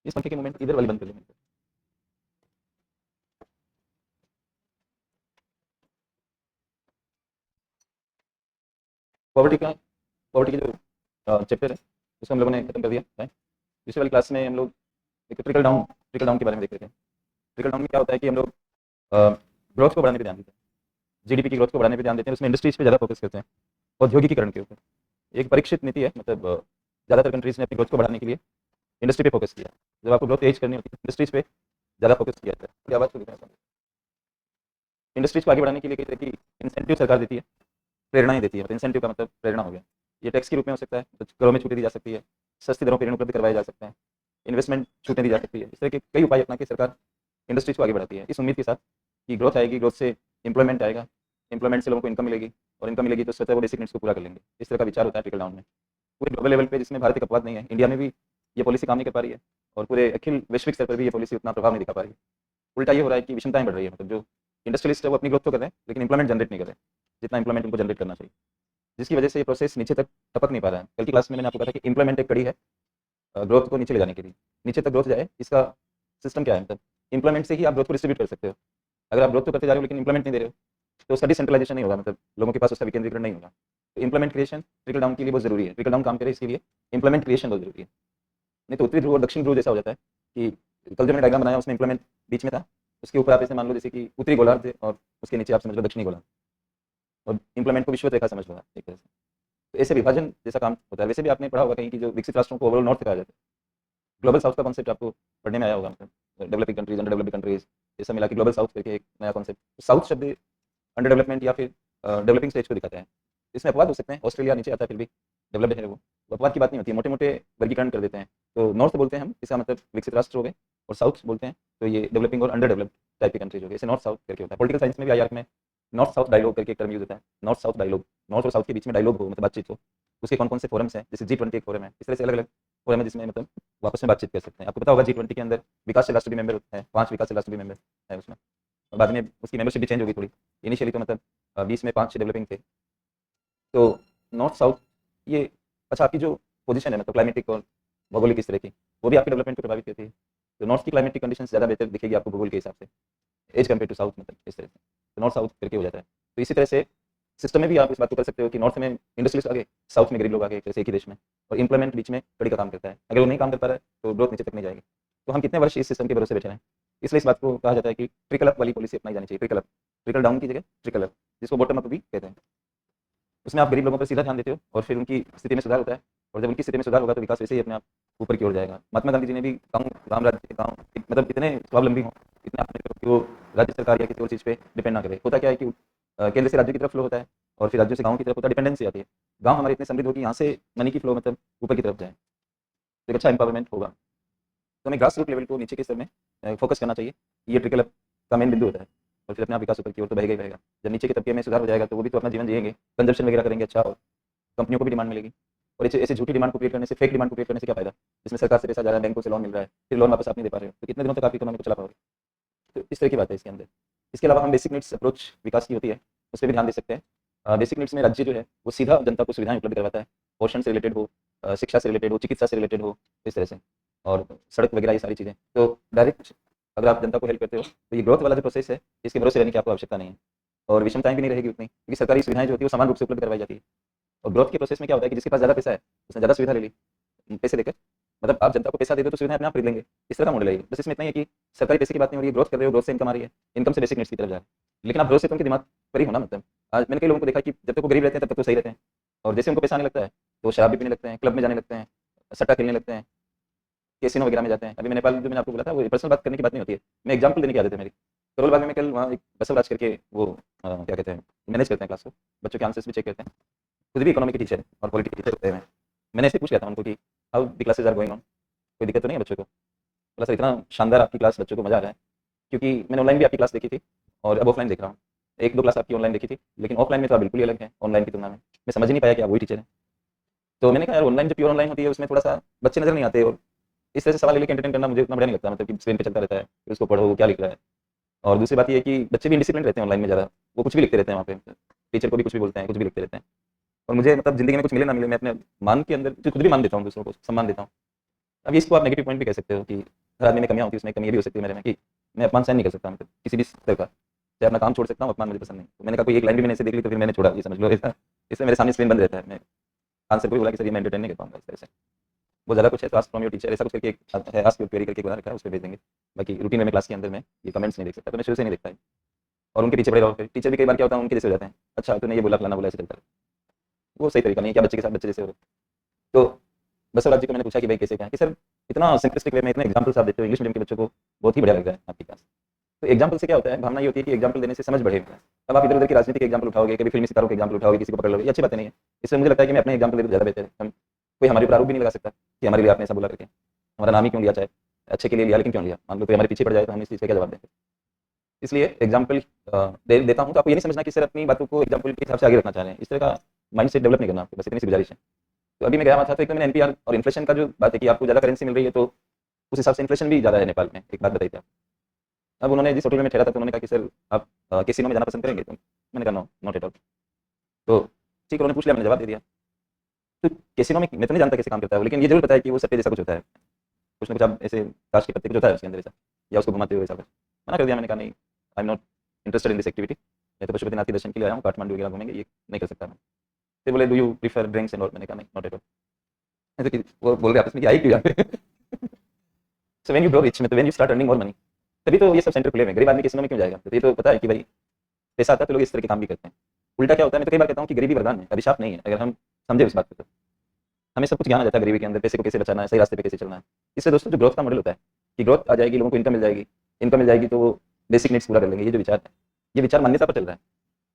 इस पंखे की मूवमेंट इधर वाली बंद कर लेंगे। पॉवर्टी की जो चैप्टर है उसको हम लोगों ने खत्म कर दिया है। पिछली वाली क्लास में हम लोग एक ट्रिकल डाउन के बारे में देख रहे थे। ट्रिकल डाउन में क्या होता है कि हम लोग ग्रोथ को बढ़ाने पे ध्यान देते हैं, जीडीपी की ग्रोथ को बढ़ाने पे ध्यान देते हैं, उसमें इंडस्ट्रीज पे ज़्यादा फोकस करते हैं, औद्योगिकीकरण के ऊपर। एक परीक्षित नीति है, मतलब ज़्यादातर कंट्रीज ने अपनी ग्रोथ को बढ़ाने के लिए इंडस्ट्री पे फोकस किया। जब आपको ग्रोथ तेज करनी होती है इंडस्ट्रीज पे ज़्यादा फोकस किया जाता है। आवाज़ इंडस्ट्रीज को आगे बढ़ाने के लिए कई तरह की इंसेंटिव सरकार देती है, प्रेरणाएं देती है। मतलब इंसेंटिव का मतलब प्रेरणा हो गया। ये टैक्स के रूप में हो सकता है, तो करों में छूटें दी जा सकती है, सस्ती दरों पर ऋण उपलब्ध करवाए जा सकते हैं, इन्वेस्टमेंट छूटें दी जा सकती है। इस तरह के कई उपाय अपना के सरकार इंडस्ट्रीज को आगे बढ़ाती है, इस उम्मीद के साथ कि ग्रोथ आएगी, ग्रोथ से एम्प्लॉयमेंट आएगा, एम्प्लॉयमेंट से लोगों को इनकम मिलेगी, और इनकम मिलेगी तो स्वतः वो बेसिक नीड्स को पूरा कर लेंगे। इस तरह का विचार होता है ट्रिकल डाउन में। पूरे ग्लोबल लेवल पे, जिसमें भारत एक अपवाद नहीं है, इंडिया में भी ये पॉलिसी काम नहीं कर पा रही है, और पूरे अखिल वैश्विक स्तर पर भी ये पॉलिसी उतना प्रभाव नहीं दिखा पा रही है। उल्टा ये हो रहा है कि विषमताएं बढ़ रही है। मतलब जो इंडस्ट्रियलिस्ट है वो अपनी ग्रोथ तो कर रहे हैं, लेकिन इंप्लॉयमेंट जनरेट नहीं कर रहे जितना इंप्लॉयमेंट उनको जनरेट करना चाहिए, जिसकी वजह से ये प्रोसेस नीचे तक टपक नहीं पा रहा है। कल की क्लास में मैंने आपको कहा था कि इंप्लॉयमेंट एक कड़ी है ग्रोथ को नीचे ले जाने के लिए। नीचे तक ग्रोथ जाए, इसका सिस्टम क्या है? मतलब इंप्लॉयमेंट से ही आप ग्रोथ को डिस्ट्रीब्यूट कर सकते हो। अगर आप ग्रोथ तो करते जा रहे हो लेकिन इंप्लॉयमेंट नहीं दे रहे हो, तो उसका डिसेंट्रलाइजेशन नहीं होगा, मतलब लोगों के पास उसका विकेंद्रीकरण नहीं होगा। तो इंप्लॉयमेंट क्रिएशन ट्रिकल डाउन के लिए बहुत जरूरी है। ट्रिकल डाउन काम करे इसके लिए इंप्लॉयमेंट क्रिएशन बहुत जरूरी है, नहीं तो उत्तरी ध्रुव और दक्षिण ध्रुव जैसा हो जाता है कि कल जो मैंने डायग्राम बनाया उसमें इंप्लॉयमेंट बीच में था, उसके ऊपर आप ऐसे मान लो जैसे कि उत्तरी गोलार्ध है, और उसके नीचे आप समझ लो दक्षिणी गोलार्ध, और इंप्लॉयमेंट को विश्व रेखा समझ लो एक तरह से। तो ऐसे विभाजन जैसा काम होता है। वैसे भी आपने पढ़ा होगा कहीं कि जो विकसित राष्ट्रों को ओवरऑल नॉर्थ कहा जाता है। ग्लोबल साउथ का कॉन्सेप्ट आपको पढ़ने में आया होगा, मतलब developing countries, under developing countries, ये सब मिला के ग्लोबल साउथ करके एक नया कॉन्सेप्ट। साउथ शब्द अंडर डेवलपमेंट या फिर डेवलपिंग स्टेज को दिखाता है। इसमें अपवाद हो सकते हैं, ऑस्ट्रेलिया नीचे आता है फिर भी डेवलप्ड है वो अपवाद की बात नहीं होती है, मोटे मोटे वर्गीकरण कर देते हैं। तो नॉर्थ बोलते हैं हम, इसका मतलब विकसित राष्ट्र हो गए, और साउथ बोलते हैं तो ये डेवलपिंग और अंडर डेवलप्ड टाइप की कंट्रीज हो गई। इसे नॉर्थ साउथ करके होता है। पॉलिटिकल साइंस में भी आईआर में नॉर्थ साउथ डायलॉग करके एक टर्म यूज होता है। नॉर्थ साउथ डायलॉग, नॉर्थ और साउथ के बीच में डायलॉग हो, मतलब बातचीत हो। उसके कौन कौन से फोरम्स हैं, जैसे G20 एक फोरम है, इस तरह से अलग अलग फोरम है जिसमें मतलब वो आपस में बातचीत कर सकते हैं। आपको पता होगा G20 के अंदर विकासशील राष्ट्र भी मेंबर होते हैं, 5 विकासशील राष्ट्र भी मेंबर है उसमें, और बाद में उसकी मेंबरशिप भी चेंज होगी थोड़ी। इनिशियली तो मतलब 20 में 5 डेवलपिंग थे। तो नॉर्थ साउथ ये, अच्छा आपकी जो पोजीशन है मतलब क्लाइमेटिक और भौगोलिक इस तरह की, वो भी आपके डेवलपमेंट को प्रभावित करती है। तो नॉर्थ की क्लाइमेटिक कंडीशन ज़्यादा बेहतर दिखेगी आपको भूगोल के हिसाब से एज कम्पेयर टू साउथ, मतलब इस तरह से। तो नॉर्थ साउथ करके हो जाता है। तो इसी तरह से सिस्टम में भी आप इस बात को कर सकते हो कि नॉर्थ में इंडस्ट्रियलिस्ट आगे, साउथ में गरीब लोग आगे, जैसे एक ही देश में, और इंप्लॉयमेंट बीच में कड़ी का काम करता है। अगर वो नहीं काम कर पा रहा है तो ग्रोथ नीचे तक नहीं जाएगी। तो हम कितने वर्ष इस सिस्टम के भरोसे बैठे हैं? इसलिए इस बात को कहा जाता है कि ट्रिकल अप वाली पॉलिसी अपनाई जानी चाहिए। ट्रिकल अप, ट्रिकल डाउन की जगह ट्रिकल अप, जिसको बॉटम अप भी कहते हैं। उसमें आप गरीब लोगों पर सीधा ध्यान देते हो और फिर उनकी स्थिति में सुधार होता है, और जब उनकी स्थिति में सुधार होगा तो विकास वैसे ही अपने आप ऊपर की ओर जाएगा। महात्मा गांधी जी ने भी गाँव राज्य गाँव मतलब इतने स्वावलंबी हों, इतने अपने कि वो राज्य सरकार या किसी और चीज़ पे डिपेंड ना करे। होता क्या है कि केंद्र से राज्य की तरफ फ्लो होता है, और फिर राज्यों से गाँव की तरफ होता है, डिपेंडेंसी आती है। गाँव हमारे इतने समृद्ध हो कि यहाँ से मनी की फ्लो मतलब ऊपर की तरफ जाए, तो एक अच्छा एम्पावरमेंट होगा। तो हमें ग्रास रूट लेवल को नीचे के स्तर में फोकस करना चाहिए। ये ट्रिकल अप का मेन बिंदु होता है, और फिर अपने आप विकास ऊपर की ओर तो बहेगा ही बहेगा। जब नीचे के तबके में सुधार हो जाएगा तो वो भी तो अपना जीवन जिएंगे, कंजप्शन वगैरह करेंगे अच्छा, और कंपनियों को भी डिमांड मिलेगी। और ऐसे ऐसे झूठी डिमांड को क्रिएट करने से, फेक डिमांड को क्रिएट करने से क्या फायदा, जिसमें सरकार से पैसा जा रहा है, बैंकों से लोन मिल रहा है, फिर लोन वापस आप नहीं दे पा रहे हो, तो कितने दिनों तक आप इकोनॉमी को चला पाओगे? तो इस तरह की बात है इसके अंदर। इसके अलावा हम बेसिक नीड्स अप्रोच विकास की होती है, उस पर भी ध्यान दे सकते हैं। बेसिक नीड्स में राज्य जो है वो सीधा जनता को सुविधाएं उपलब्ध करवाता है, पोषण से रिलेटेड हो, शिक्षा से रिलेटेड हो, चिकित्सा से रिलेटेड हो, इस तरह से, और सड़क वगैरह ये सारी चीज़ें। तो डायरेक्ट अगर आप जनता को हेल्प करते हो तो ये ग्रोथ वाला जो प्रोसेस है इसके भरोसे रहने की आपको आवश्यकता नहीं है, और विषमताएं भी नहीं रहेगी उतनी, क्योंकि सरकारी सुविधाएं जो होती है वो समान रूप से उपलब्ध करवाई जाती है। और ग्रोथ के प्रोसेस में क्या होता है कि जिसके पास ज़्यादा पैसा है उसने ज़्यादा सुविधा ले ली पैसे देकर, मतलब आप जनता को पैसा दे दो तो सुविधाएं अपने आप खरीद लेंगे। इस तरह का मॉडल है। बस इसमें इतना ही है कि सरकारी पैसे की बात नहीं हो रही है, ग्रोथ कर रहे हो, ग्रोथ से इनकम आ रही है, इनकम से बेसिक नीड्स की तरफ जा रहे हैं। लेकिन आप ग्रोथ से तो उनके दिमाग पर ही होना, मतलब आज मैंने कई लोगों को देखा कि जब तक वो गरीब रहते हैं तब तक तो सही रहते हैं, और जैसे उनको पैसा आने लगता है तो शराब भी पीने लगते हैं, क्लब में जाने लगते हैं, सट्टा खेलने लगते हैं, कैसीनो वगैरह में जाते हैं। अभी मैं नेपाल जो मैंने आपको बोला था वो पर्सनल बात करने की बात नहीं होती है, मैं एग्जाम्पल देने की आदत है मेरी। करोल बाग में मैं कल वहाँ एक बसवराज करके वो क्या कहते हैं, मैनेज करते हैं क्लास को, बच्चों के आंसर्स भी चेक करते हैं, खुद भी इकोनॉमी के टीचर और पॉलिटी के टीचर होते हैं। मैंने ऐसे पूछ लिया था उनको कि how the classes are going on, कोई दिक्कत तो नहीं है बच्चों को? बोला सर इतना शानदार आपकी क्लास, बच्चों को मजा आ रहा है, क्योंकि मैंने ऑनलाइन भी आपकी क्लास देखी थी और अब ऑफलाइन देख रहा हूँ। एक दो क्लास आपकी ऑनलाइन देखी थी, लेकिन ऑफलाइन में तो आप बिल्कुल ही अलग है ऑनलाइन की तुलना में। मैं समझ ही नहीं पाया कि आप वही टीचर हैं। तो मैंने कहा यार ऑनलाइन जो प्योर ऑनलाइन होती है उसमें थोड़ा सा बच्चे नजर नहीं आते, और इस तरह से सवाल लेके एंटरटेन करना मुझे उतना बढ़िया नहीं लगता, मतलब कि स्क्रीन पे चलता रहता है फिर उसको पढ़ो वो क्या लिख रहा है। और दूसरी बात ये है कि बच्चे भी इंडिसिप्लिन रहते हैं ऑनलाइन में ज़्यादा, वो कुछ भी लिखते रहते हैं वहाँ पे, टीचर को भी कुछ भी बोलते हैं, कुछ भी लिखते रहते हैं। और मुझे मतलब ज़िंदगी में कुछ मिले ना मिले, मैं अपने मान के अंदर जो खुद भी मान देता हूँ, दूसरों को सम्मान देता हूँ। अब इसको आप नेगेटिव पॉइंट भी कह सकते हो कि हर आदमी में कमियां होती है, उसमें कमी ये भी हो सकती है मेरे में कि मैं अपमान सहन नहीं कर सकता, मतलब किसी भी स्तर का, चाहे अपना काम छोड़ सकता हूँ, अपमान मुझे पसंद नहीं। तो मैंने कहा कोई एक लाइन भी मैंने ऐसे देख ली तो फिर मैंने छोड़ा, ये समझ लो ऐसा। इसलिए मेरे सामने स्क्रीन बंद रहता है, मैं आंसर को भी बोला कि सर ये मैं एंटरटेन नहीं कर पाऊंगा इस तरह से। वो ज़्यादा कुछ है तो आस्क फ्रॉम योर टीचर ऐसा कुछ करके एक है, आस्क योर क्वेरी करके बना रखा है, उस पर भेज देंगे। बाकी रूटीन में क्लास के अंदर में ये कमेंट्स नहीं देख सकता, तो मैं शुरू से नहीं देखता है। और उनके पीछे पड़े रहो, फिर टीचर भी कई बार क्या होता है उनके जैसे हो जाते हैं, अच्छा तूने ये बोला फलाना बोला, ऐसे चलता है। वो सही तरीका नहीं है, क्या बच्चे के साथ बच्चे जैसे हो। तो बसवराज जी को मैंने पूछा कि भाई कैसे क्या है, कि सर इतना सिंपलिस्टिक वे में इतने एग्जाम्पल्स आप देते हो, इंग्लिश मीडियम के बच्चों को बहुत ही बढ़िया लग रहा है आपके पास। तो एग्जाम्पल से क्या होता है, भावना ये होती है कि एग्जाम्पल देने से समझ बढ़ेगा। अब आप इधर उधर की राजनीति के एग्जाम्पल उठाओगे, कभी फिल्मी सितारों के एग्जाम्पल उठाओगे, किसी को पकड़ लोगे, ये अच्छी बात नहीं है। इससे मुझे लगता है कि मैं अपने एग्जाम्पल दे तो ज़्यादा बेहतर है। हम कोई हमारे ऊपर आरोप भी नहीं लगा सकता कि हमारे लिए आपने ऐसा बोला करके, हमारा नाम ही क्यों लिया, चाहे अच्छे के लिए लिया लेकिन क्यों लिया, मान लो कोई हमारे पीछे पड़ जाए तो हम इस चीज़ का क्या जवाब देंगे। इसलिए एग्जाम्पल देता हूँ तो आपको ये नहीं समझना कि सर अपनी बातों को एग्जाम्पल के हिसाब से आगे रखना चाह रहे हैं, इस तरह का माइंड सेट डेवलप नहीं करना आपको, बस इतनी सी गुजारिश है। तो अभी मैं गया हुआ था तो एक तो मैंने एनपीआर और इन्फ्लेशन का जो बात है कि आपको ज़्यादा करेंसी मिल रही है तो उस हिसाब से इन्फ्लेशन भी ज़्यादा है नेपाल में, एक बात बताई थी आप। अब उन्होंने जिस होटल में ठहरा था तो उन्होंने कहा कि सर आप कैसीनो में जाना पसंद करेंगे, तो मैंने कहा नो नॉट एट ऑल। तो ठीक, उन्होंने पूछ लिया, मैंने जवाब दे दिया। तो कैसीनो में मैं तो नहीं जानता कैसे काम करता है, लेकिन ये जरूर पता है कि वो सट्टे जैसा कुछ होता है, कुछ ना कुछ आप ऐसे ताश के पत्ते कुछ होता है उसके अंदर ऐसा, या उसको घुमाते हुए ऐसा कुछ। मना कर दिया, मैंने कहा नहीं, I am not interested in this activity, मैं तो पशुपतिनाथ के दर्शन के लिए आया हूँ, काठमांडू वगैरह घूमेंगे, ये नहीं कर सकता मैं। फिर बोले do you prefer drinks and all, मैंने कहा नहीं नॉट एट ऑल। वो बोल रहे आपस में कि आई क्यों यहाँ पे। So when you grow rich, मतलब when you start earning more money, तभी तो ये सब सेंटर खुले हुए हैं। गरीब आदमी कैसीनो में क्यों जाएगा, तो ये तो पता है कि भाई पैसा आता है तो लोग इस तरह के काम भी करते हैं। उल्टा क्या होता है, मैं तो कई बार कहता हूँ कि गरीबी वरदान है, अभिशाप नहीं है, अगर हम समझे उस बात को। तो हमें सब कुछ ज्ञान आ जाता है गरीबी के अंदर, पैसे को कैसे बचाना है, सही रास्ते पे कैसे चलना है। इससे दोस्तों जो ग्रोथ का मॉडल होता है कि ग्रोथ आ जाएगी, लोगों को इनकम मिल जाएगी, इनकम मिल जाएगी तो वो बेसिक नीड्स पूरा कर लेंगे, ये जो विचार है, ये विचार मान्यता पर चल रहा है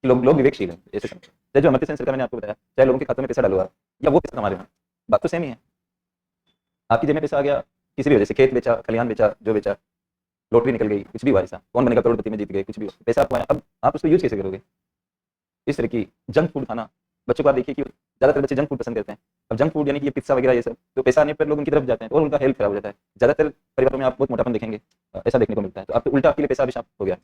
कि लोग विवेकशील हैं ऐसे समझ। चाहे जो अमर्त्य सेन सरकार मैंने आपको बताया, चाहे लोगों के खातों में पैसा डालवा या वो पैसा हमारे में, बात तो सेम ही है। आपकी जेब में पैसा आ गया किसी भी वजह से, खेत बेचा, खलिहान बेचा, जो बेचा, लॉटरी निकल गई, कुछ भी हुआ ऐसा, कौन बनेगा करोड़पति में, जीत गए, कुछ भी हो, पैसा आपको आया, अब आप उसको यूज कैसे करोगे। इस तरह की जंक फूड खाना, बच्चों को आप देखिए कि ज़्यादातर बच्चे जंक फूड पसंद करते हैं। अब जंक फूड यानी कि ये पिज्जा वगैरह ये सब, तो पैसा आने पर लोग उनकी तरफ जाते हैं और उनका हेल्थ खराब हो जाता है। ज़्यादातर परिवारों में आप बहुत मोटापन देखेंगे, ऐसा देखने को मिलता है। तो आप उल्टा आपके लिए पैसा अभिशाप हो गया।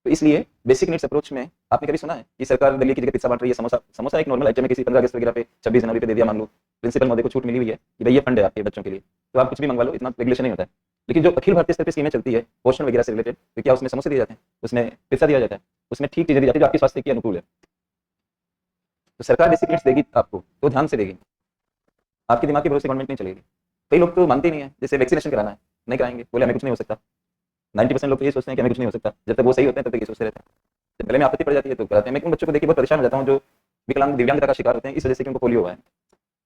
तो इसलिए बेसिक नीड्स अप्रोच में आपने कभी सुना है कि सरकार दलिया की जगह पिज्जा बांट रही है, समोसा, समोसा एक नॉर्मल आइटम है, किसी 15 अगस्त वगैरह पे 26 जनवरी पे दे दिया, मान लो प्रिंसिपल महोदय को छूट मिली हुई है कि भाई ये फंड है आपके बच्चों के लिए, तो आप कुछ भी मंगवा लो, इतना रेगुलेशन नहीं होता है। लेकिन जो अखिल भारतीय स्तर पर स्कीमें चलती है पोषण वगैरह से रिलेटेड, तो क्या उसमें समोसे दिए जाते हैं, उसमें पिज्जा दिया जाता है, उसमें ठीक चीज़ें दी जाती है जो आपके स्वास्थ्य के अनुकूल है। तो सरकार बेसिक नीड्स देगी आपको तो ध्यान से देगी, आपके दिमाग के भरोसे गवर्नमेंट नहीं चलेगी। कई लोग तो मानते ही नहीं है, जैसे वैक्सीनेशन कराना है, नहीं कराएंगे, बोले हमें कुछ नहीं हो सकता। 90% लोग तो ये सोचते हैं कि हमें कुछ नहीं हो सकता, जब तक वो सही होते हैं तब तक ये सोचते रहते हैं, जब गले में आपत्ति पड़ जाती है तो कराते हैं। मैं उन बच्चों को देखिए बहुत परेशान हो जाता हूँ जो विकलांग दिव्यांगता का शिकार होते हैं इस वजह से कि उनको पोलियो हुआ है।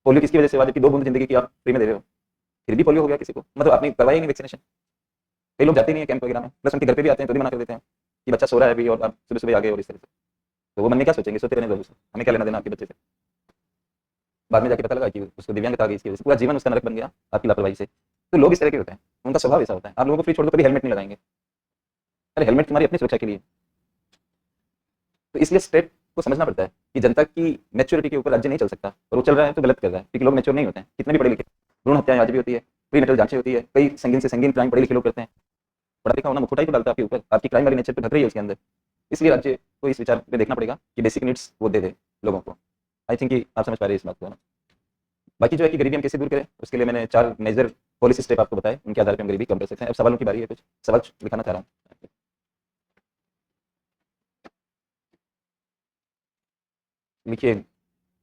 पोलियो किसकी वजह से हुआ, जबकि 2 बूंद जिंदगी की आप फ्री में दे रहे हो, फिर भी पोलियो हो गया किसी को, मतलब आपने करवाई नहीं वैक्सीनेशन। कई लोग जाते नहीं है कैंप वगैरह में, प्लस उनके घर पे भी आते हैं तो भी मना कर देते हैं कि बच्चा सो रहा है अभी और आप सुबह सुबह आ गए और इस तरह से। तो वो मन में क्या सोचेंगे, सोते रहने दो, हमें क्या लेना देना आपके बच्चे से। बाद में जाके पता लगा कि उसको दिव्यांगता आ गई, इसकी वजह से पूरा जीवन उसका नरक बन गया आपकी लापरवाही से। तो लोग इस तरह के होते हैं, उनका स्वभाव ऐसा होता है। आप लोगों को फ्री छोड़ दो कभी हेलमेट नहीं लगाएंगे, अरे हेलमेट तुम्हारी अपनी सुरक्षा के लिए। तो इसलिए स्टेट को समझना पड़ता है कि जनता की मैच्योरिटी के ऊपर राज्य नहीं चल सकता, और वो चल रहा है तो गलत कर रहा है, क्योंकि लोग मैच्योर नहीं होते हैं, कितने भी पढ़े लिखे। भ्रूण हत्याएं आज भी होती है, प्री नेटल जांचें होती है, कई संगीन से संगीन क्राइम पढ़े लिखे लोग करते हैं। पढ़ा लिखा होना मुखौटा ही तो डालता है आपके ऊपर, आपकी क्राइम वाली नेचर तो ढक रही है उसके अंदर। इसलिए राज्य को इस विचार में देखना पड़ेगा कि बेसिक नीड्स वो दे दे लोगों को। आई थिंक कि आप समझ पा रहे हैं इस बात को ना। बाकी जो है कि गरीबी हम कैसे दूर करें, उसके लिए मैंने 4 मेजर पॉलिसी स्टेप आपको बताए, उनके आधार पर हम गरीबी कम कर सकते हैं। अब सवालों की बारी है, कुछ सवाल दिखाना चाह रहा हूँ। लिखिए,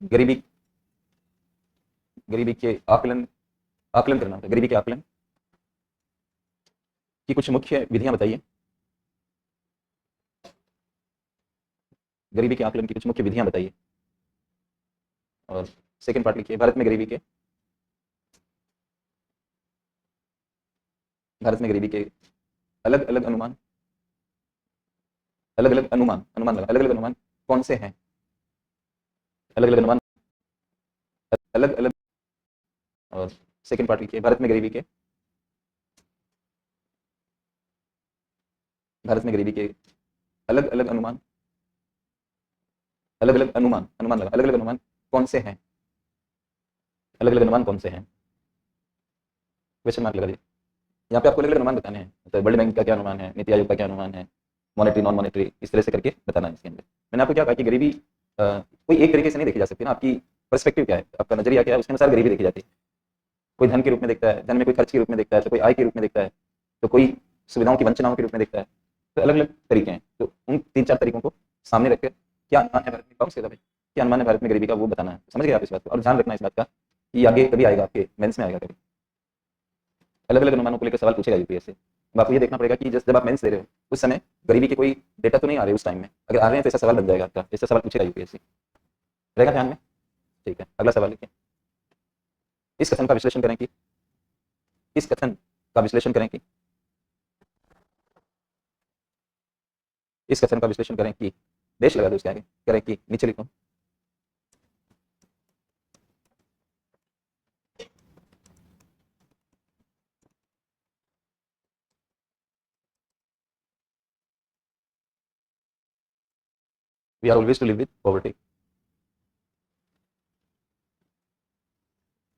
गरीबी गरीबी के आकलन आकलन करना होता है, गरीबी के आकलन की कुछ मुख्य विधियां बताइए। गरीबी के आकलन की कुछ मुख्य विधियां बताइए। और सेकंड पार्ट लिखिए, भारत में गरीबी के अलग अलग अनुमान, अलग अलग अनुमान कौन से हैं, अलग अलग अनुमान, अलग अलग। और सेकंड पार्ट लिखिए, भारत में गरीबी के अलग अलग अनुमान, अलग अलग अनुमान कौन से हैं, अलग अलग अनुमान कौन से हैं, क्वेश्चन मार्क लगा दीजिए। यहाँ पे आपको अलग अलग अनुमान बताने हैं, तो वर्ल्ड बैंक का क्या अनुमान है, नीति आयोग का क्या अनुमान है, मॉनेटरी नॉन मॉनेटरी, इस तरह से करके बताना है इसके अंदर। मैंने आपको क्या कहा कि गरीबी कोई एक तरीके से नहीं देखी जा सकती ना, आपकी पर्सपेक्टिव क्या है, आपका नजरिया क्या है, उसके अनुसार गरीबी देखी जाती है। कोई धन के रूप में देखता है, धन में कोई खर्च के रूप में देखता है, तो कोई आय के रूप में देखता है, तो कोई सुविधाओं की वंचनाओं के रूप में देखता है। तो अलग अलग तरीके हैं, तो उन 3-4 तरीकों को सामने रखकर क्या अनुमान है भारत में, कौन से भाई क्या अनुमान है भारत में गरीबी का, वो बताना है। समझ गए आप इस बात को, और ध्यान रखना इस बात का कि आगे कभी आएगा, आपके मेंस में आएगा कभी, अलग अलग अनुमानों को लेकर सवाल पूछेगा यूपीएससी। अब आपको ये देखना पड़ेगा कि जब आप मेंस दे रहे हो उस समय गरीबी के कोई डेटा तो नहीं आ रहे उस टाइम में, अगर आ रहे हैं तो ऐसा सवाल बन जाएगा आपका, ऐसा सवाल पूछेगा यूपीएससी, रहेगा ध्यान में। ठीक है, अगला सवाल लिखिए। इस कथन का विश्लेषण करें कि इस कथन का विश्लेषण करें कि इस कथन का विश्लेषण करें कि देश लगा दो उसके आगे, करें कि नीचे लिखो। We are always to live with poverty.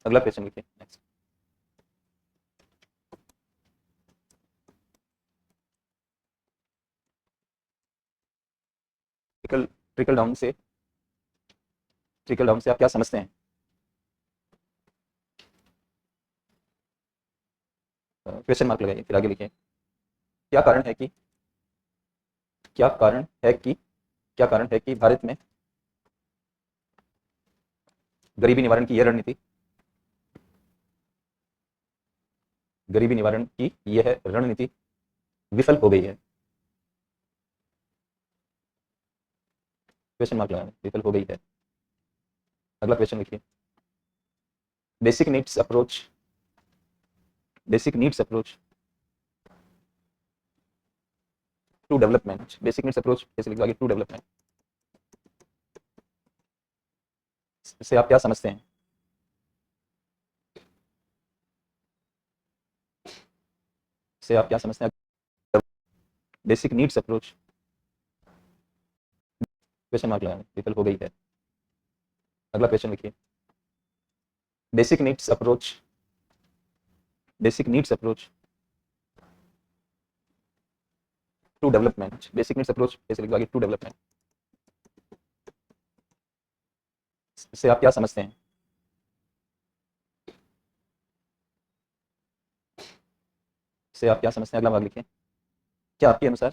अगला क्वेश्चन लिखिए नेक्स्ट। ट्रिकल डाउन से आप क्या समझते हैं? क्वेश्चन मार्क लगाइए, फिर आगे लिखिए। क्या कारण है कि क्या कारण है कि भारत में गरीबी निवारण की यह रणनीति विफल हो गई है? क्वेश्चन मार्क लगाएं, विफल हो गई है। अगला क्वेश्चन लिखिए। Basic needs approach to development, basic needs approach जैसे लिखा आगे टू डेवलपमेंट से आप क्या समझते हैं? Basic needs approach, question mark लगाएं, विफल हो गई है। अगला क्वेश्चन लिखिए। Basic needs approach to development, basic needs approach जैसे लिखा आगे टू डेवलपमेंट से आप क्या समझते हैं? अगला भाग लिखिए। क्या आपके अनुसार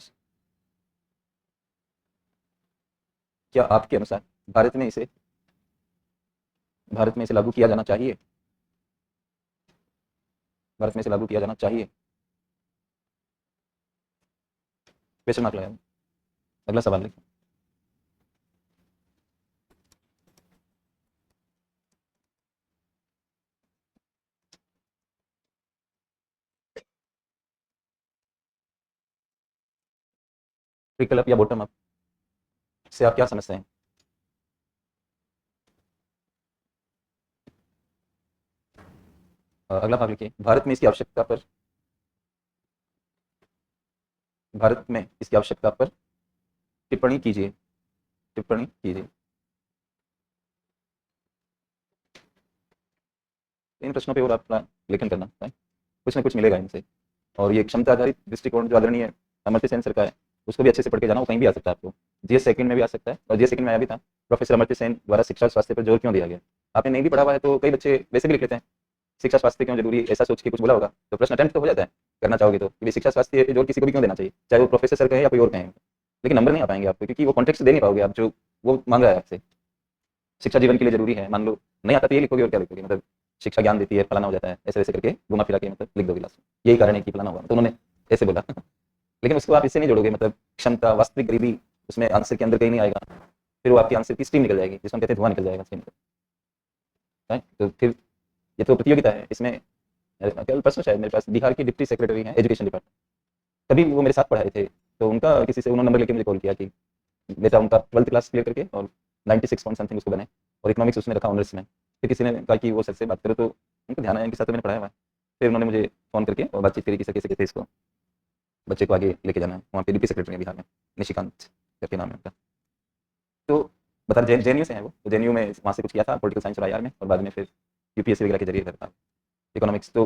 भारत में इसे लागू किया जाना चाहिए? क्वेश्चन मार्क लगाएं। अगला सवाल लिखिए। ट्रिकल अप या बॉटम अप से आप क्या समझते हैं? अगला भाग लिखिए। भारत में इसकी आवश्यकता पर टिप्पणी कीजिए। इन प्रश्नों पे और अपना लेखन करना है, कुछ ना कुछ मिलेगा इनसे। और ये क्षमता आधारित दृष्टिकोण जो आदरणीय अमर्त्य सेन सर का है, उसको भी अच्छे से पढ़ के जाना, वो कहीं भी आ सकता है आपको। जीएस सेकंड में भी आ सकता है, और जीएस सेकंड में आया भी था। प्रोफेसर अमर्त्य सेन द्वारा शिक्षा और स्वास्थ्य पर जोर क्यों दिया गया? आपने नहीं भी पढ़ा हुआ है तो कई बच्चे वैसे भी लिख लेते हैं, शिक्षा स्वास्थ्य क्यों जरूरी, ऐसा सोच के कुछ बोला होगा, तो प्रश्न अटेम्प्ट तो हो जाता है, करना चाहोगे तो, कि शिक्षा स्वास्थ्य पे जोर किसी को भी क्यों देना चाहिए, चाहे वो प्रोफेसर सर कहें या कोई और कहें। लेकिन नंबर नहीं आ पाएंगे आपको, क्योंकि वो कॉन्टेक्स्ट दे नहीं पाओगे आप, जो वो मांग रहा है आपसे। शिक्षा जीवन के लिए जरूरी है, मान लो नहीं आता तो ये लिखोगे और क्या लिखोगे, मतलब शिक्षा ज्ञान देती है, फलाना हो जाता है, ऐसे वैसे करके घुमा फिरा के मतलब लिख दोगे लास्ट में, यही कारण है कि फलाना हुआ, तो उन्होंने ऐसे बोला। लेकिन उसको आप इससे नहीं जोड़ोगे, मतलब क्षमता, वास्तविक गरीबी उसमें आंसर के अंदर कहीं नहीं आएगा, फिर वो आपकी आंसर की स्ट्रीम निकल जाएगी, जिसको हम कहते हैं धुआं निकल जाएगा स्ट्रीम का। तो फिर ये तो प्रतियोगिता है, इसमें कल परसों शायद मेरे पास बिहार की डिप्टी सेक्रेटरी हैं एजुकेशन डिपार्टमेंट, तभी वो मेरे साथ पढ़ाए थे, तो उनका किसी से उन्होंने नंबर लेके मुझे कॉल किया कि बेटा उनका 12th क्लास क्लियर करके और 96 पॉइंट समथिंग उसको बने, और इकोनॉमिक्स उसने रखा ऑनर्स में। फिर किसी ने कहा कि वो सर से बात करो, तो उनको ध्यान आया, इनके साथ तो मैंने पढ़ाया हुआ है। फिर उन्होंने मुझे फ़ोन करके और बातचीत करी कि सर कैसे कैसे इसको बच्चे को आगे लेके जाना है। वहाँ पे डिप्टी सेक्रेटरी है बिहार में, निशिकांत करके नाम है उनका। तो बता रहे जेएनयू से हैं वो, तो जेएनयू में वहाँ से कुछ किया था पॉलिटिकल साइंस और आईआर में, और बाद में फिर यूपीएससी वगैरह के जरिए करता इकोनॉमिक्स। तो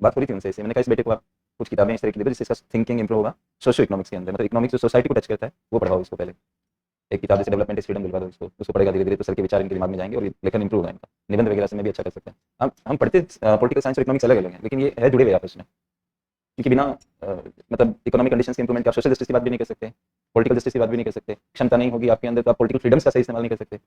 बात हो रही थी उनसे, मैंने कहा इस बेटे को आप कुछ किताबें इस तरह की दे दो जिससे इसका थिंकिंग इंप्रूव होगा सोशियो इकोनॉमिक्स के अंदर, मतलब इकोनॉमिक्स जो सोसाइटी को टच करता है वो पढ़ाओ इसको पहले। एक किताब जैसे डेवलपमेंट इज फ्रीडम दिलवा दो उसको पढ़ेगा धीरे धीरे तो सर के विचार इनके दिमाग में जाएंगे और लेखन इंप्रूव होगा इनका, निबंध वगैरह से में भी अच्छा कर सकते हैं। हम पढ़ते पॉलिटिकल साइंस और इकोनॉमिक्स अलग अलग हैं, लेकिन ये है जुड़े हुए आपस में, क्योंकि बिना मतलब इकोनॉमिक कंडीशंस के इंप्रूवमेंट के आप सोशल जस्टिस की बात भी नहीं कर सकते, पॉलिटिकल जस्टिस की बात भी नहीं कर सकते, क्षमता नहीं होगी आपके अंदर तो आप पॉलिटिकल फ्रीडम्स का सही इस्तेमाल नहीं कर सकते।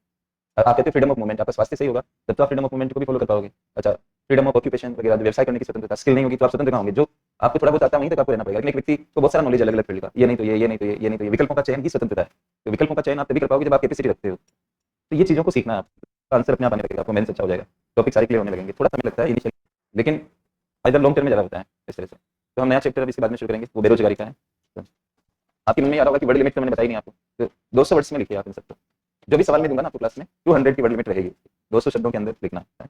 आप कहते हैं फ्रीडम ऑफ मूवमेंट, आपका स्वास्थ्य सही होगा तब तो आप फ्रीडम ऑफ मूवमेंट को भी फॉलो कर पाओगे। अच्छा, फ्रीडम ऑफ ऑक्यूपेशन वगैरह व्यवसाय करने की स्वतंत्रता, स्किल नहीं होगी तो आप स्वतंत्र कहाँ होंगे, जो आपको थोड़ा बहुत आता है वहीं तक आपको रहना पड़ेगा। लेकिन एक व्यक्ति को बहुत सारा नॉलेज अलग अलग फील्ड का, ये नहीं तो ये नहीं तो ये नहीं तो ये, विकल्पों का चयन ही स्वतंत्रता है। तो विकल्पों का चयन आप तभी कर पाओगे जब आप कैपेसिटी रखते हो। तो ये चीज़ों को सीखना है, आपका आंसर अपने आप आने लगेगा, आपको मेहनत अच्छा हो जाएगा, टॉपिक सारे क्लियर होने लगेंगे। थोड़ा समय लगता है इनिशियल, लेकिन इधर लॉन्ग टर्म में ज़्यादा होता है इस तरह से। तो हम नया चैप्टर इसके बाद में शुरू करेंगे, वो बेरोजगारी का है। तो आपके मन में याद होगा कि वर्ड लिमिट तो मैंने बताई नहीं आपको, तो 200 वर्ड्स में लिखिए आप इन सबको, जो भी सवाल मैं दूंगा ना आपको क्लास में 200 की वर्ड लिमिट रहेगी, 200 शब्दों के अंदर लिखना है।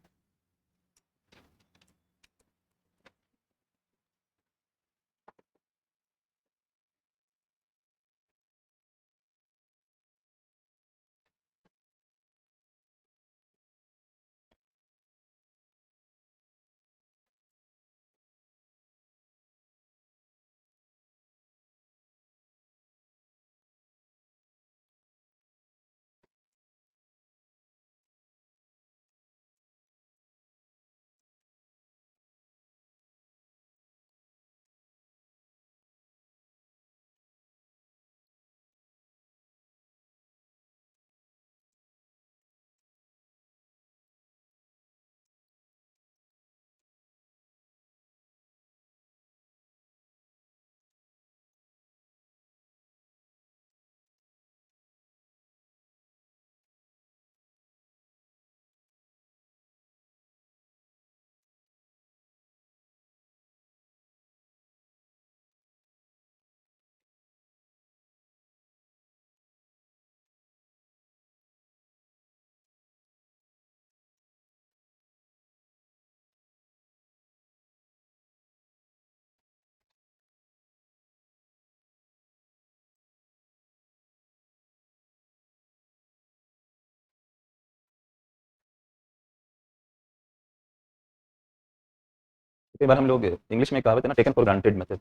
कई बार हम लोग इंग्लिश में कहावत है ना, टेकन फॉर ग्रांटेड मेथड,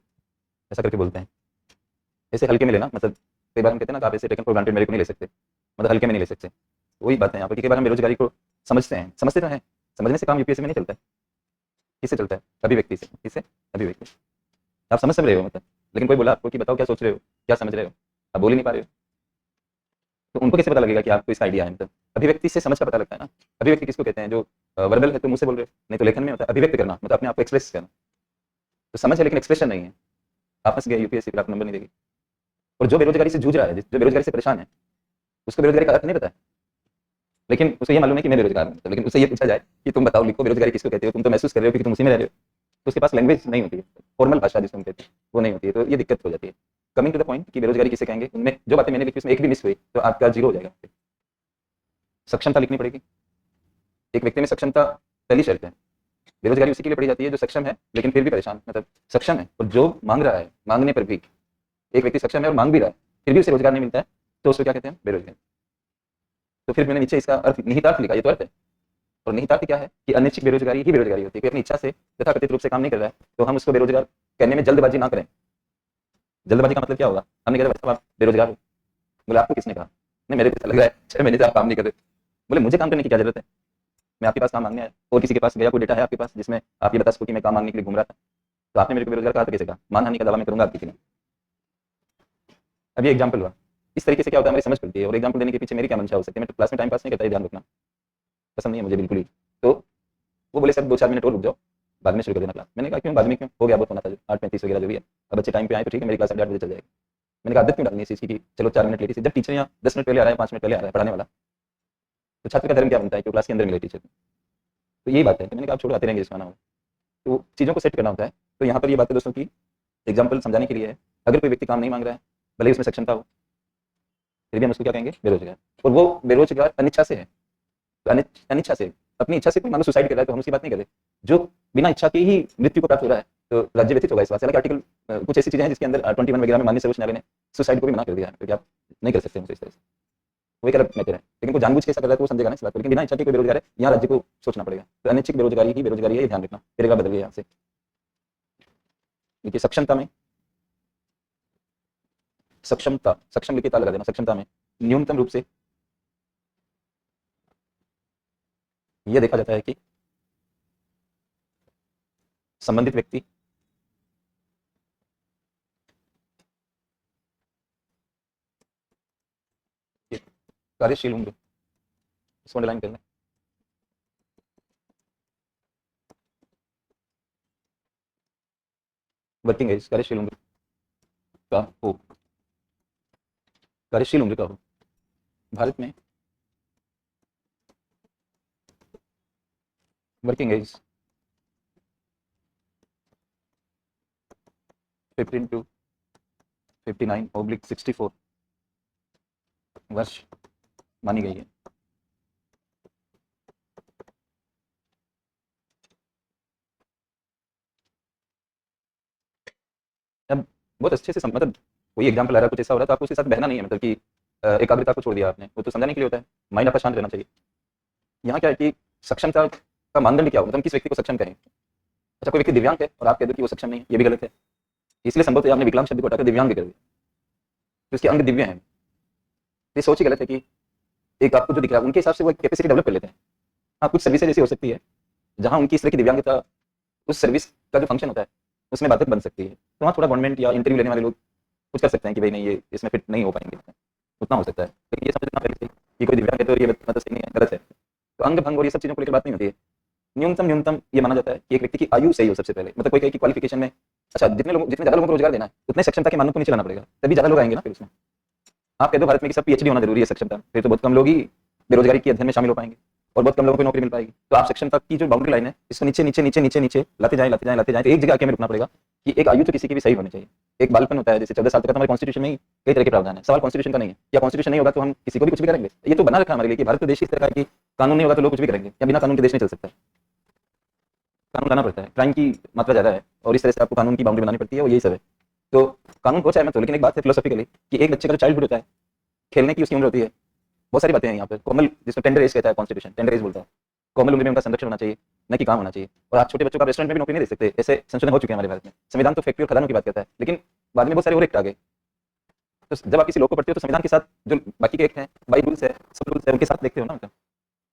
ऐसा करके बोलते हैं, ऐसे हल्के में लेना। मतलब कई बार हम कहते हैं ना कि आप ऐसे टेकन फॉर ग्रांटेड मेरे को नहीं ले सकते, मतलब हल्के में नहीं ले सकते। वही बात है यहाँ पर कि कई बार हम बेरोजगारी को समझते हैं, समझते तो हैं, समझने से काम यूपीएससी में नहीं चलता है। किससे चलता है? अभिव्यक्ति से। किससे? अभिव्यक्ति। आप समझ सब रहे हो मतलब, लेकिन कोई बोला आपको कि बताओ क्या सोच रहे हो, क्या समझ रहे हो, आप बोल ही नहीं पा रहे हो, तो उनको कैसे पता लगेगा कि आपको इसका आइडिया है? मतलब अभिव्यक्ति से समझ का पता लगता है ना। अभिव्यक्ति किसको कहते हैं? जो वर्बल है तो मुंह से बोल रहे हो, नहीं तो लेखन में होता है अभिव्यक्त करना, मतलब अपने आप को एक्सप्रेस करना। तो समझ है लेकिन एक्सप्रेशन नहीं है, आप फंस गए, यूपीएससी फिर आपको नंबर नहीं देगी। और जो बेरोजगारी से जूझ रहा है, जो बेरोजगारी से परेशान है, उसको बेरोजगारी का अर्थ नहीं पता है, लेकिन उसे ये मालूम है कि मैं बेरोजगार हूं। लेकिन उससे ये पूछा जाए कि तुम बताओ, लिखो बेरोजगारी किसको कहते हो, तुम तो महसूस कर रहे हो कि तुम उसी में रह रहे हो, तो उसके पास लैंग्वेज नहीं होती है, फॉर्मल भाषा जिसको हम कहते हैं वो नहीं होती है, तो ये दिक्कत हो जाती है। कमिंग टू द पॉइंट कि बेरोजगारी किसे कहेंगे, उनमें जो बातें मैंने लिखी उसमें एक भी मिस हुई तो आपका जीरो हो जाएगा। सक्षमता लिखनी पड़ेगी। एक व्यक्ति में सक्षमता पहली शर्त है। बेरोजगारी उसी के लिए पड़ी जाती है जो सक्षम है लेकिन फिर भी परेशान, मतलब सक्षम है और जो मांग रहा है, मांगने पर भी एक व्यक्ति सक्षम है और मांग भी रहा है फिर भी उसे रोजगार नहीं मिलता है, तो उसको क्या कहते हैं? बेरोजगार। तो फिर मैंने नीचे इसका अर्थ निहितार्थ लिखा, ये तो अर्थ है। और निहितार्थ क्या है कि अनिश्चित बेरोजगारी ही बेरोजगारी होती है। कोई अपनी इच्छा से तथाकथित रूप से काम नहीं कर रहा है तो हम उसको बेरोजगार कहने में जल्दबाजी ना करें। जल्दबाजी का मतलब क्या होगा? हमने कहा भाई आप बेरोजगार हो, बोले आपको किसने कहा? नहीं, मेरे को ऐसा लग रहा है 6 महीने से आप काम नहीं कर रहे। बोले मुझे काम करने की क्या जरूरत है, मैं आपके पास काम मांगने आया, और किसी के पास गया, कोई डेटा है आपके पास जिसमें आप ये बता सको कि मैं काम मांगने के लिए घूम रहा था, तो आपने मेरे को बेरोजगार कहा तो कैसे कहा? मानहानि का दावा मैं करूंगा आपकी खिलाफ। अब ये एग्जाम्पल हुआ। इस तरीके से क्या होता है, हमारी समझ पड़ती है। और एग्जाम्पल देने के पीछे मेरी क्या मंशा हो सकती है? मैं तो क्लास में टाइम पास नहीं करता, ध्यान रखना पसंद नहीं है मुझे बिल्कुल ही। तो वो बोले सर 2-4 मिनट और रुक जाओ, बाद में शुरू कर देना क्लास। मैंने कहा क्यों बाद में, क्यों हो गया बहुत होना था, 8:35 वगैरह जो भी है, अब बच्चे टाइम पे आए तो ठीक है, मेरी क्लास 8:30 बजे चल जाएगी। मैंने कहा आदत क्यों डालनी है इस चीज़ की कि चलो 4 मिनट लेटी, जब टीचर यहाँ 10 मिनट पहले आ रहा है, 5 मिनट पहले आ रहा है पढ़ाने वाला, तो छात्र का धर्म क्या बनता है कि क्लास के अंदर मिले टीचर। तो यही बात है कि मैंने कहा आप छोड़ो, आते रहेंगे जिसका नाम हो। तो चीज़ों को सेट करना होता है। तो यहाँ पर ये बात है दोस्तों की एग्जाम्पल समझाने के लिए है। अगर कोई व्यक्ति काम नहीं मांग रहा है, भले ही उसमें सक्षमता हो, फिर भी हम उसको क्या कहेंगे? बेरोजगार। और वो बेरोजगार अनिच्छा से है, तो अनिच्छा से, अपनी इच्छा से कोई मानो सुसाइड कर रहा है तो हम उसकी बात नहीं कर रहे। जो बिना इच्छा के ही मृत्यु को प्राप्त हो रहा है तो राज्य व्यथित होगा इस बात से। हालांकि आर्टिकल कुछ ऐसी चीजें हैं जिसके अंदर 21 वगैरह में माननीय सर्वोच्च न्यायालय ने सुसाइड को भी मना कर दिया है, क्योंकि आप नहीं कर सकते मुझे इस तरह से, वो एक अलग मैटर है। लेकिन वो जानबूझ के ऐसा कर रहा है तो वो समझेगा ना इस बात को, लेकिन बिना इच्छा के कोई बेरोजगार है, यहाँ राज्य को सोचना पड़ेगा। तो अनिच्छित बेरोजगारी ही बेरोजगारी है, ये ध्यान रखना। फिर एक बार बदलिए यहाँ से, देखिए सक्षमता में, सक्षमता, सक्षम लिखिए ता लगा देना, सक्षमता में न्यूनतम रूप से यह देखा जाता है कि संबंधित व्यक्ति कार्यशील उम्र, इसको अंडरलाइन करना, वर्किंग एज, कार्यशील उम्र का हो, कार्यशील उम्र का हो भारत में वर्किंग एज 15 टू 59/64 वर्ष मानी गई है। अब बहुत अच्छे से मतलब कोई एग्जाम्पल आ रहा है, कुछ ऐसा हो रहा है तो आपको उसके साथ बहना नहीं है, मतलब कि एकाग्रता को छोड़ दिया आपने, वो तो समझाने के लिए होता है, माइंड आपका शांत रहना चाहिए। यहाँ क्या है कि सक्षमता का मानदंड क्या होगा, मतलब हम किस व्यक्ति को सक्षम कहें। अच्छा, कोई व्यक्ति दिव्यांग है और आप कह दो कि वो सक्षम नहीं है, ये भी गलत है। इसलिए संभवतः आपने विकलांग शब्द को हटाकर दिव्यांग कर दिया, तो इसके अंग दिव्य हैं। ये सोच ही गलत है कि एक आपको जो दिख रहा है उनके हिसाब से वो कैपेसिटी डेवलप कर लेते हैं। हाँ, कुछ सर्विसेज ऐसी हो सकती है जहाँ उनकी इस तरह की दिव्यांगता उस सर्विस का जो फंक्शन होता है उसमें बाधित बन सकती है, तो वहाँ थोड़ा गवर्नमेंट या इंटरव्यू लेने वाले लोग कुछ कर सकते हैं कि भाई नहीं, ये इसमें फिट नहीं हो पाएंगे, उतना हो सकता है। लेकिन ये समझना पहले से कि कोई दिव्यांग है तो ये मतलब सही नहीं है, गलत है। तो अंग भंग और ये सब चीज़ों को लेकर बात नहीं होती है। न्यूनतम न्यूनतम ये माना जाता है कि एक व्यक्ति की आयु सही हो सबसे पहले, मतलब कोई कहे कि क्वालिफिकेशन में अच्छा जितने ज़्यादा लोगों को रोजगार देना है उतने सक्षमता के मानों को नीचे लाना पड़ेगा, तभी ज़्यादा लोग आएंगे ना। फिर उसमें आप कह दो भारत में कि सब पीएचडी होना जरूरी है सक्षमता, फिर तो बहुत कम लोग ही बेरोजगारी के अध्ययन में शामिल हो पाएंगे और बहुत कम लोगों को नौकरी मिल पाएगी। तो आप सक्षमता की जो बाउंड्री लाइन है इसको नीचे नीचे नीचे नीचे नीचे लाते जाए लाते जाए लाते जाए, तो एक जगह आके हमें रुकना पड़ेगा कि एक आयु तो किसी की भी सही होनी चाहिए। एक बालपन होता है, जैसे 14 साल तक हमारे कॉन्स्टिट्यूशन में ही कई तरह के प्रावधान है, सवाल कॉन्स्टिट्यूशन का नहीं है, या कॉन्स्टिट्यूशन नहीं होगा तो हम किसी को भी कुछ भी करेंगे। ये तो बना रखा है हमारे लिए कि भारत देश इस तरह की कानून नहीं होगा तो लोग कुछ भी करेंगे, या बिना कानून के देश नहीं चल सकता। कानून लाना पड़ता है, क्राइम की मात्रा ज्यादा है और इस तरह से आपको कानून की बाउंड्री बनानी पड़ती है, और यही सब है। तो कानून हो चाहे मत हो, लेकिन एक बात है फिलोसॉफिकली कि एक बच्चे का जो चाइल्डहुड होता है, खेलने की उसकी उम्र होती है। बहुत सारी बातें हैं यहाँ पे, कोमल जिसको टेंडर एज कहता है कॉन्स्टिट्यूशन, टेंडर एज बोलता है। कोमल उम्र में उनका संरक्षण होना चाहिए, न कि काम होना चाहिए। और आज छोटे बच्चों का रेस्टोरेंट में भी नौकरी नहीं दे सकते, ऐसे संशोधन हो चुके हैं हमारे भारत में। संविधान तो फैक्ट्री और खदानों की बात करता है, लेकिन बाद में बहुत सारे और एक्ट आ गए। तो जब आप किसी लॉ को पढ़ते हो तो संविधान के साथ जो बाकी के एक्ट हैं, बाई रूल्स है, सब रूल्स है, उनके साथ देखते हो ना मतलब।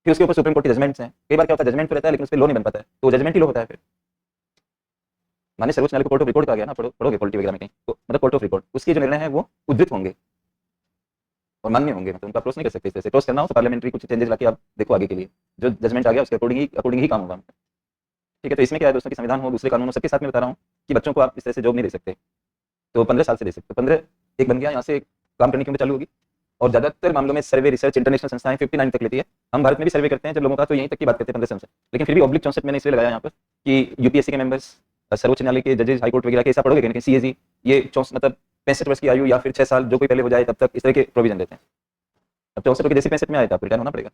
फिर उसके ऊपर सुप्रीम कोर्ट की जजमेंट्स हैं, कई बार क्या होता है जजमेंट तो रहता है लेकिन उस पर लॉ नहीं बन पाता है, तो जजमेंट ही लॉ होता है। फिर माने सर्वोच्च न्यायालय को कोर्ट ऑफ रिकॉर्ड कहा गया ना, पढ़ोगे पॉलिटी वगैरह में कहीं तो, मतलब कोर्ट ऑफ रिकॉर्ड, उसके जो निर्णय है वो उद्धृत होंगे और मान्य होंगे, मतलब उनका अप्रोच नहीं कर सकते। इस तरह से अप्रोच करना हो तो पार्लियामेंट्री कुछ चेंजेस लाके आप देखो आगे के लिए, जो जजमेंट आ गया उसके अकॉर्डिंग ही काम होगा। ठीक है, तो इसमें क्या है दोस्तों कि संविधान हो दूसरे कानून हो, सबके साथ में बता रहा हूँ कि बच्चों को आप इस तरह से जॉब नहीं दे सकते। तो 15 साल से दे सकते, 15 एक बन गया, यहाँ से काम करने की उम्र चालू होगी। और ज्यादातर मामलों में सर्वे रिसर्च इंटरनेशनल संस्थाएं 59 तक लेती है। हम भारत में भी सर्वे करते हैं जब लोगों का, तो यहीं तक की बात करते हैं 15 साल से। लेकिन फिर भी ऑब्लिक 64 मैंने इसलिए लगाया यहाँ पर कि यूपीएससी के मेंबर्स, सर्वोच्च न्यायालय के जजेस, हाईकोर्ट वगैरह के, ऐसा पढ़ोगे कहीं सीएजी, ये 64 मतलब 65 वर्ष की आयु या फिर 6 साल जो कोई पहले हो जाए तब तक, इस तरह के प्रोविजन देते हैं। अब 64 की जैसे 65 में आया था आपको रिटायर होना पड़ेगा,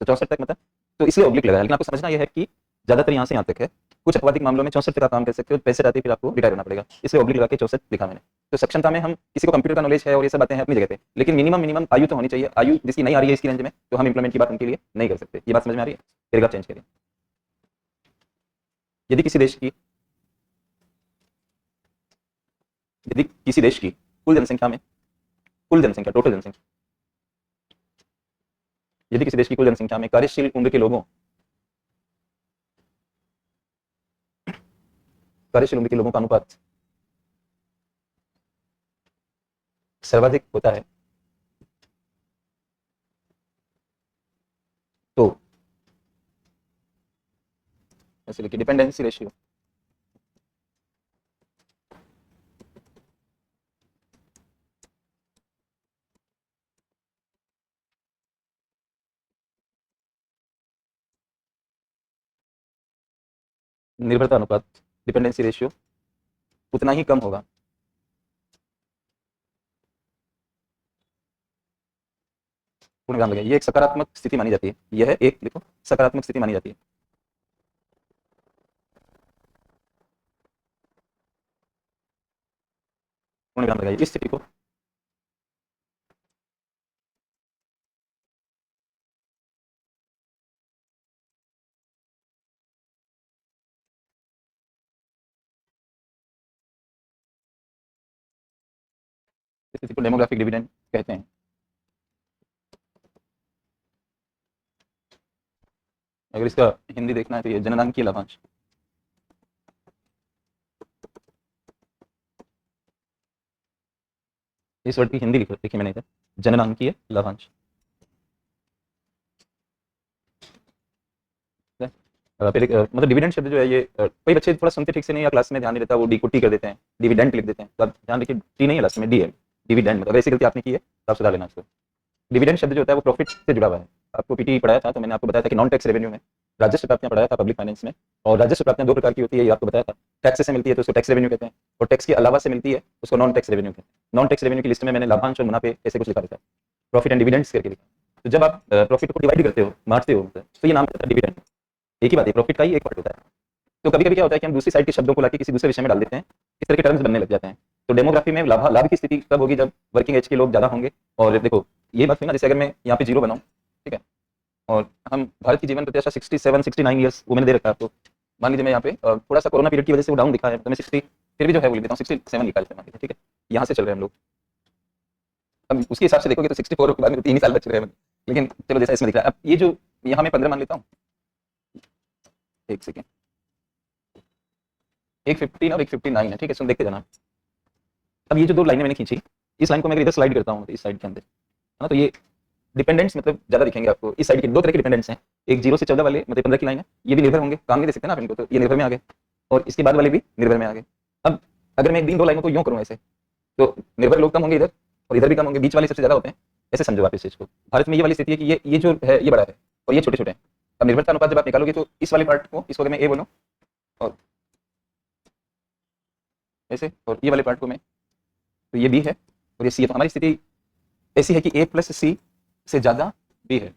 तो 64 तक मतलब, तो इसलिए ऑब्लिक लगाया। लेकिन आपको समझना यह है कि ज्यादातर यहाँ से यहाँ तक है, कुछ अपवादिक मामलों में 64 तक आप काम कर सकते हो, 65 आते फिर आपको रिटायर होना पड़ेगा, इसलिए ऑब्लिक लगा के 64 लिखा मैंने। तो सक्षमता में हम किसी को कंप्यूटर का नॉलेज है और ये सब बातें हैं अपनी जगह पे, लेकिन मिनिमम आयु तो होनी चाहिए। आयु जिसकी नहीं आ रही है इसकी रेंज में, तो हम इंप्लीमेंट की बात उनके लिए नहीं कर सकते। ये बात समझ में आ रही है? पैराग्राफ चेंज करिए। यदि किसी देश की यदि किसी देश की कुल जनसंख्या में, कुल जनसंख्या, टोटल जनसंख्या, यदि किसी देश की कुल जनसंख्या में कार्यशील उम्र के लोगों, कार्यशील उम्र के लोगों का अनुपात सर्वाधिक होता है, तो ऐसे लिखिए डिपेंडेंसी रेशियो, निर्भरता अनुपात, डिपेंडेंसी रेशियो उतना ही कम होगा पूर्णविराम लगाइए। ये एक सकारात्मक स्थिति मानी जाती है, यह एक लिखो सकारात्मक स्थिति मानी जाती है। पूर्णविराम लगाइए। इस स्थिति को डेमोग्राफिक डिविडेंड कहते हैं। अगर इसका हिंदी देखना है तो ये जननांकीय लाभांश। इस वर्ड की हिंदी लिखी मैंने इधर, जननांकीय लाभांश। फिर मतलब डिविडेंड शब्द जो है ये कई बच्चे थोड़ा सुनते ठीक से नहीं या क्लास में ध्यान नहीं देता, वो डी को टी कर देते हैं, डिविडेंट लिख देते हैं। तो आप ध्यान रखिए टी नहीं है लास्ट में, डी है, डिविडेंड। मतलब ऐसी गलती आपने की है तो आप सुधार लेना इसको। डिविडेंड शब्द जो होता है वो प्रॉफिट से जुड़ा हुआ है। आपको पीटी पढ़ाया था तो मैंने आपको बताया था कि नॉन टैक्स रेवेन्यू में राजस्व प्राप्तियां पढ़ाया था पब्लिक फाइनेंस में। और राजस्व प्राप्तियां दो प्रकार की होती है, ये आपको बताया था। टैक्स से मिलती है तो उसको टैक्स रेवेन्यू कहते हैं, और टैक्स के अलावा से मिलती है उसको नॉन टैक्स रेवेन्यू कहते हैं। नॉन टैक्स रेवेन्यू की लिस्ट में मैंने लाभांश और मुनाफे ऐसे कुछ लिखा रहता है, प्रॉफिट एंड डिविडेंड्स करके लिखा। तो जब आप प्रॉफिट को डिवाइड करते हो, बांटते हो, तो ये नाम होता है डिविडेंड। एक ही बात है, प्रॉफिट का ही एक पार्ट होता है। तो कभी कभी क्या होता है कि हम दूसरी साइड के शब्दों को लाके किसी दूसरे विषय में डाल देते हैं, इस तरह के टर्म्स बनने लग जाते हैं। तो डेमोग्राफी में लाभ की स्थिति कब होगी, जब वर्किंग एज के लोग ज्यादा होंगे। और देखो ये बात हुई ना, जैसे अगर मैं यहाँ पे जीरो बनाऊं, ठीक है, और हम भारत की जीवन प्रत्याशा 67 69 ईयर्स वो मैंने दे रखा है आपको। मान लीजिए मैं यहाँ पे थोड़ा सा कोरोना पीरियड की वजह से वो डाउन दिखा है, तो मैं 60 फिर भी जो है वो लिख देता हूँ, 67 लिखा है मान लीजिए, ठीक है। यहाँ से चल रहे हैं हम लोग, अब उसके हिसाब से देखोगे तो 64 के बाद में 3 ही साल बच रहे हैं, लेकिन चलो जैसा इसमें दिख रहा है। अब ये जो यहाँ मैं 15 मान लेता हूँ, एक सेकेंड, एक 15 और एक 59 है, ठीक है, सुन देखते जाना। अब ये जो दो लाइनें मैंने खींची, इस लाइन को मैं अगर इधर स्लाइड करता हूँ इस साइड के अंदर, है ना, तो ये डिपेंडेंट्स मतलब ज्यादा दिखेंगे आपको। इस साइड के दो तरह के डिपेंडेंट्स हैं, एक 0 से 14 वाले मतलब 15 की लाइन है, ये भी निर्भर होंगे, काम नहीं दे सकते ना आप इनको, तो ये निर्भर में आ गए, और इसके बाद वाले भी निर्भर में आ गए। अब अगर मैं इन दो लाइनों को यूं करूं ऐसे, तो निर्भर लोग कम होंगे इधर और इधर भी कम होंगे, बीच वाले सबसे ज्यादा होते हैं। ऐसे समझो आप इस चीज को। भारत में ये वाली स्थिति है कि ये जो है ये बड़ा है और ये छोटे छोटे हैं। अब निर्भरता अनुपात जब आप निकालोगे तो इस वाले पार्ट को, इसको अगर मैं ए बोलूं और ऐसे, और ये वाले पार्ट को मैं, तो ये बी है और ये सी है। तो हमारी स्थिति ऐसी है कि ए प्लस सी से ज्यादा बी है।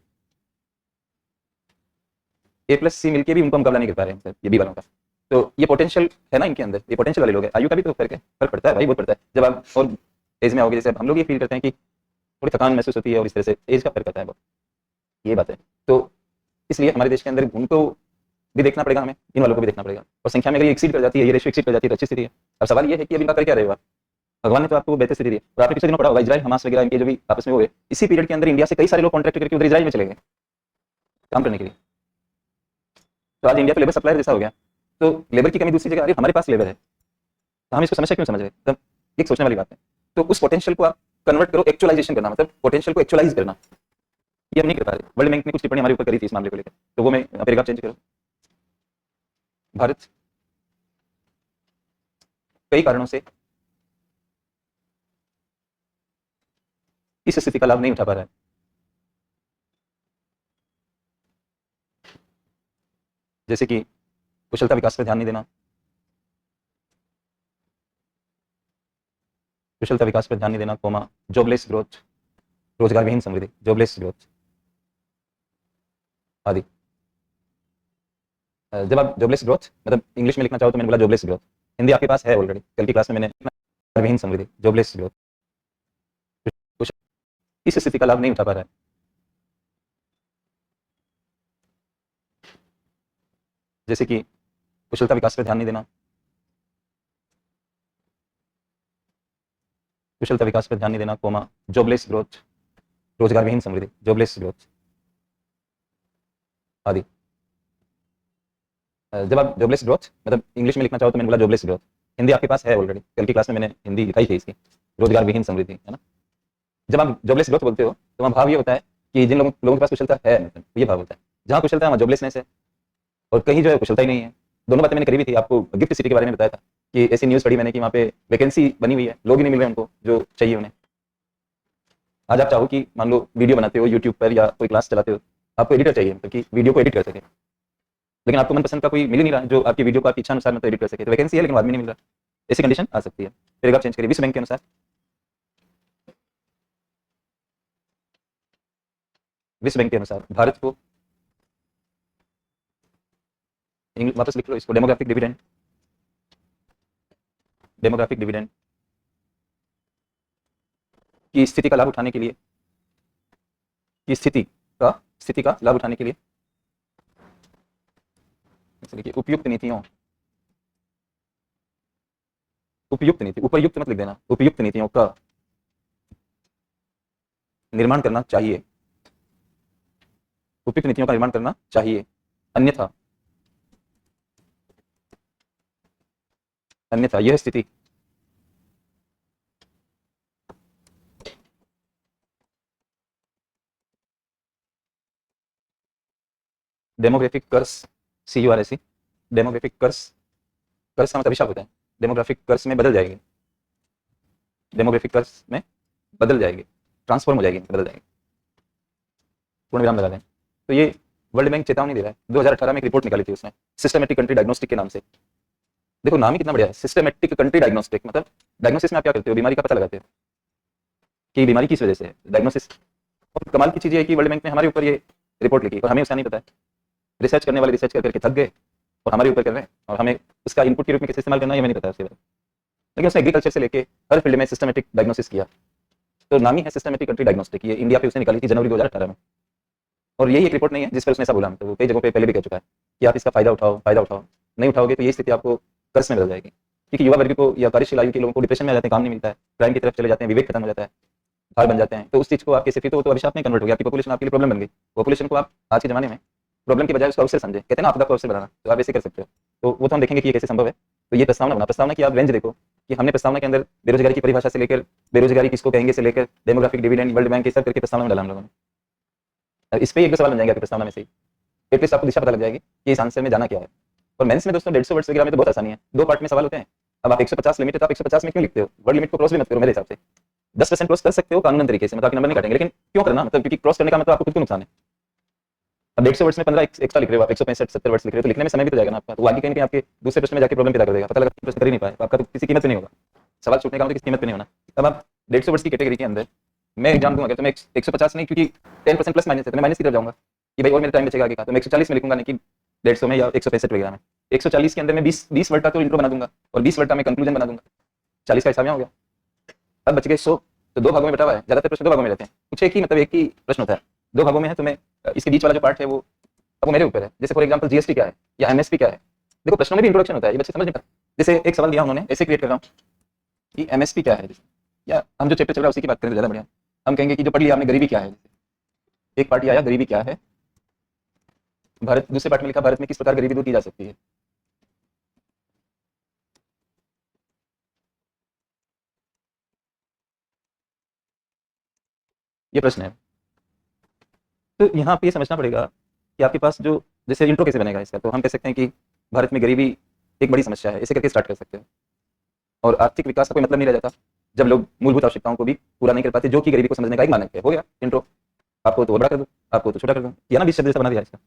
ए प्लस सी मिलके भी उनको मुकाबला नहीं कर पा रहे हैं सर, ये बी वालों का। तो ये पोटेंशियल है ना इनके अंदर, ये पोटेंशियल वाले लोग हैं। आयु का भी तो फर्क पड़ता है भाई, बहुत पड़ता है। जब आप और एज में आओगे, जैसे हम लोग ये फील करते हैं कि थोड़ी थकान महसूस होती है, और इस तरह से एज का फर्क आता है बहुत, ये बात है। तो इसलिए हमारे देश के अंदर उनको भी देखना पड़ेगा, हमें इन वालों को भी देखना पड़ेगा। और संख्या में अगर ये एक्सीड कर जाती है, ये रेशियो एक्सीड कर जाती है तो अच्छी स्थिति है। अब सवाल ये है कि अभी इनका कर क्या रहेगा। भगवान ने तो आपको बेहतर स्थिति दी, और आपने पिछले दिनों पढ़ा होगा इजराइल हमास वगैरह इनके जो भी आपस में हुए, इसी पीरियड के अंदर इंडिया से कई सारे लोग कॉन्ट्रैक्ट करके उधर इजराइल में चले गए काम करने के लिए। तो आज इंडिया को लेबर सप्लायर जैसा हो गया। तो लेबर की कमी दूसरी जगह, अरे हमारे पास लेबर है तो हम इसको समस्या क्यों समझ रहे हैं, तब एक सोचने वाली बात है। तो उस पोटेंशियल को आप कन्वर्ट करो, एक्चुअलाइजेशन करना, मतलब पोटेंशियल को एक्चुअलाइज करना, ये हम नहीं कर पा रहे। वर्ल्ड बैंक ने कुछ टिप्पणी हमारे ऊपर करी थी इस मामले को लेकर, तो वो मैं पैराग्राफ चेंज करो। भारत कई कारणों से इस स्थिति का लाभ नहीं उठा पा रहा है। जैसे कि कुशलता विकास पर ध्यान नहीं देना, कुशलता विकास पर ध्यान नहीं देना, कोमा जॉबलेस ग्रोथ, रोजगार विहीन समृद्धि, जॉबलेस ग्रोथ आदि। जब आप जॉबलेस ग्रोथ मतलब इंग्लिश में लिखना चाहो तो मैंने बोला जॉबलेस ग्रोथ, हिंदी आपके पास है ऑलरेडी, कल की क्लास में मैंने विहीन समृद्धि, जॉबलेस ग्रोथ, इस स्थिति का लाभ नहीं उठा पा रहा है। जैसे कि कुशलता विकास पर ध्यान नहीं देना, कुशलता विकास पर ध्यान नहीं देना, कोमा जॉबलेस ग्रोथ, रोजगार विहीन समृद्धि, जॉबलेस ग्रोथ आदि। जब आप जॉबलेस ग्रोथ मतलब इंग्लिश में लिखना चाहो तो मैंने बोला जॉबलेस ग्रोथ, हिंदी आपके पास है ऑलरेडी, कल की क्लास में मैंने हिंदी लिखाई थी इसकी, रोजगार विहीन समृद्धि, है ना। जब आप जॉबलेस ग्रोथ बोलते हो तो वहाँ भाव ये होता है कि जिन लोगों के पास कुशलता है, मतलब ये भाव होता है। जहाँ कुशलता है वहाँ जॉबलेसनेस है, और कहीं जो है कुशलता ही नहीं है। दोनों बातें मैंने करी भी थी, आपको गिफ्ट सिटी के बारे में बताया था कि ऐसी न्यूज़ पढ़ी मैंने कि वहाँ पे वैकेंसी बनी हुई है, लोग ही नहीं मिल रहे उनको जो चाहिए उन्हें। आज आप चाहो कि मान लो वीडियो बनाते हो यूट्यूब पर या कोई क्लास चलाते हो, आपको एडिटर चाहिए मतलब कि वीडियो को एडिट कर सके, लेकिन आपको मनपसंद का कोई मिल ही नहीं रहा जो आपकी वीडियो को आपकी इच्छा अनुसार मतलब एडिट कर सके। तो वैकेंसी है लेकिन आदमी नहीं मिल रहा, ऐसी कंडीशन आ सकती है। फिर आप चेंज करिए। विश्व बैंक के अनुसार, विश्व बैंक के अनुसार भारत को, वापस लिख लो इसको, डेमोग्राफिक डिविडेंड, डेमोग्राफिक डिविडेंड की स्थिति का लाभ उठाने के लिए, की स्थिति का लाभ उठाने के लिए देखिए उपयुक्त नीतियों, उपयुक्त नीति, उपयुक्त मत लिख देना, उपयुक्त नीतियों का निर्माण करना चाहिए, उपयुक्त नीतियों का निर्माण करना चाहिए। अन्यथा अन्यथा यह स्थिति डेमोग्राफिक कर्स, CURSE, डेमोग्राफिक कर्स, कर्स का मतलब अभिशाप होता है, डेमोग्राफिक कर्स में बदल जाएगी, डेमोग्राफिक कर्स में बदल जाएगी, ट्रांसफॉर्म हो जाएगी, बदल जाएगी, पूर्ण विराम लगा दें। तो ये वर्ल्ड बैंक चेतावनी दे रहा है। 2018 में एक रिपोर्ट निकाली थी उसने, सिस्टमेटिक कंट्री डायग्नोस्टिक के नाम से। देखो नाम ही कितना बढ़िया है, सिस्टमेटिक कंट्री डायग्नोस्टिक। मतलब डायग्नोसिस में आप क्या करते हो, बीमारी का पता लगाते हो कि बीमारी किस वजह से है, डायग्नोसिस। और कमाल की चीज ये है कि वर्ल्ड बैंक ने हमारे ऊपर ये रिपोर्ट लिखी और हमें उसका नहीं पता है। रिसर्च करने वाले रिसर्च करके थक गए और हमारे ऊपर कर रहे हैं, और हमें उसका इनपुट के रूप में कैसे इस्तेमाल करना है हमें नहीं पता उसके बारे में। लेकिन उसने एग्रीकल्चर से लेके हर फील्ड में सिस्टमेटिक डायग्नोसिस किया, तो नाम ही है सिस्टमेटिक कंट्री डायग्नोस्टिक। ये इंडिया पे उसने निकाली थी जनवरी 2018 में। और यही एक रिपोर्ट नहीं है जिस पर उसने ऐसा बोला, तो वो कई जगहों पे पहले भी कह चुका है कि आप इसका फायदा उठाओ, फायदा उठाओ, नहीं उठाओगे तो ये स्थिति आपको कर्ज में बदल जाएगी। क्योंकि युवा वर्ग को या कार्यशील आयु के लोगों को डिप्रेशन में आ जाते हैं, काम नहीं मिलता है, क्राइम की तरफ चले जाते हैं, विवेक खत्म हो जाता है, भार बन जाते हैं। तो उस चीज को आप कैसे, फिर तो अभिशाप में कन्वर्ट हो गया, आपकी पॉपुलेशन आपके लिए प्रॉब्लम बन गई। पॉपुलेशन को आप आज के जमाने में प्रॉब्लम की बजाय उसको अवसर समझे, कहते हैं ना आपदा को अवसर बनाना, तो आप ऐसे कर सकते हो। तो वो तो हम देखेंगे कि ये कैसे संभव है। तो ये प्रस्तावना बना, प्रस्तावना की आप रेंज देखो कि हमने प्रस्तावना के अंदर बेरोजगारी की परिभाषा से लेकर बेरोजगारी किसको कहेंगे से लेकर डेमोग्राफिक डिविडेंड, वर्ल्ड बैंक, ये सब करके प्रस्तावना में डाला हम लोगों ने। इस पे एक दो सवाल बन जाएंगे आपकी प्रस्तावना में से ही, एटलीस्ट आपको दिशा पता लग जाएगी कि इस आंसर में जाना क्या है। और मेंस में दोस्तों 150 वर्ड्स वगैरह में तो बहुत आसानी है, 2 पार्ट में सवाल होते हैं। अब आप 150 लिमिट है तो आप 150 में क्यों लिखते हो, वर्ड लिमिट को क्रॉस भी मत करो मेरे हिसाब से। 10% क्रॉस कर सकते हो कानूनन तरीके से, मतलब आपके नंबर नहीं काटेंगे, लेकिन क्यों करना, मतलब क्योंकि क्रॉस करने का मतलब आपको खुद को नुकसान है। अब 150 वर्ड्स में 15 एक्स्ट्रा लिख रहे हो आप, 165 70 वर्ड्स लिख रहे हो, तो लिखने में समय भी तो जाएगा ना आपका, तो आगे कहीं आपके दूसरे प्रश्न में जाके प्रॉब्लम पैदा कर देगा, पता लगा प्रश्न कर ही नहीं पाए, आपका तो किसी कीमत पे नहीं होगा। सवाल छूटने का मतलब किसी कीमत पे नहीं होना। अब आप 150 वर्ड्स की कैटेगरी के अंदर मैं एग्जाम दूंगा, तो मैं 150 नहीं, क्योंकि 10% प्लस माइनस है तो मैं माइनस की तरफ जाऊंगा कि भाई और मेरा टाइम बचेगा आगे का, तो मैं 140 में लिखूंगा, नहीं कि 150 में या 165 वगैरह में। 140 के अंदर मैं 20 वर्ड का तो इंट्रो बना दूंगा और 20 वर्ड का मैं कंक्लूजन बना दूंगा, 40 का हिसाब यहाँ हो गया। अब बच गए 100, तो 2 भागों में बटा हुआ है, ज्यादातर प्रश्न 2 भागों में रहते हैं, कुछ एक ही मतलब एक ही प्रश्न होता है, 2 भागों में है। तो मैं इसके बीच वाला जो पार्ट है वो अब मेरे ऊपर है। जैसे फॉर एग्जांपल जीएसटी क्या है या एमएसपी क्या है, देखो प्रश्नों में भी इंट्रोडक्शन होता है, ये बच्चे समझ नहीं पाते। जैसे एक सवाल दिया उन्होंने, ऐसे क्रिएट कर रहा हूँ कि एमएसपी क्या है, या हम जो चैप्टर चल रहा है उसी की बात करें तो ज्यादा बढ़िया। हम कहेंगे कि जो पढ़ लिया आपने, गरीबी क्या है। एक पार्ट आया गरीबी क्या है भारत, दूसरे पार्ट में लिखा भारत में किस प्रकार गरीबी दूर की जा सकती है। ये प्रश्न है। तो यहाँ पे ये समझना पड़ेगा कि आपके पास जो, जैसे इंट्रो कैसे बनेगा इसका, तो हम कह सकते हैं कि भारत में गरीबी एक बड़ी समस्या है, ऐसे करके स्टार्ट कर सकते हैं। और आर्थिक विकास का कोई मतलब नहीं रह जाता जब लोग मूलभूत आवश्यकताओं को भी पूरा नहीं कर पाते, जो कि गरीबी को समझने का एक मानक है। हो गया इंट्रो, आपको तो बड़ा कर दूं, आपको तो छोटा कर दूं, या ना 20 शब्द जैसा बना दिया इसका।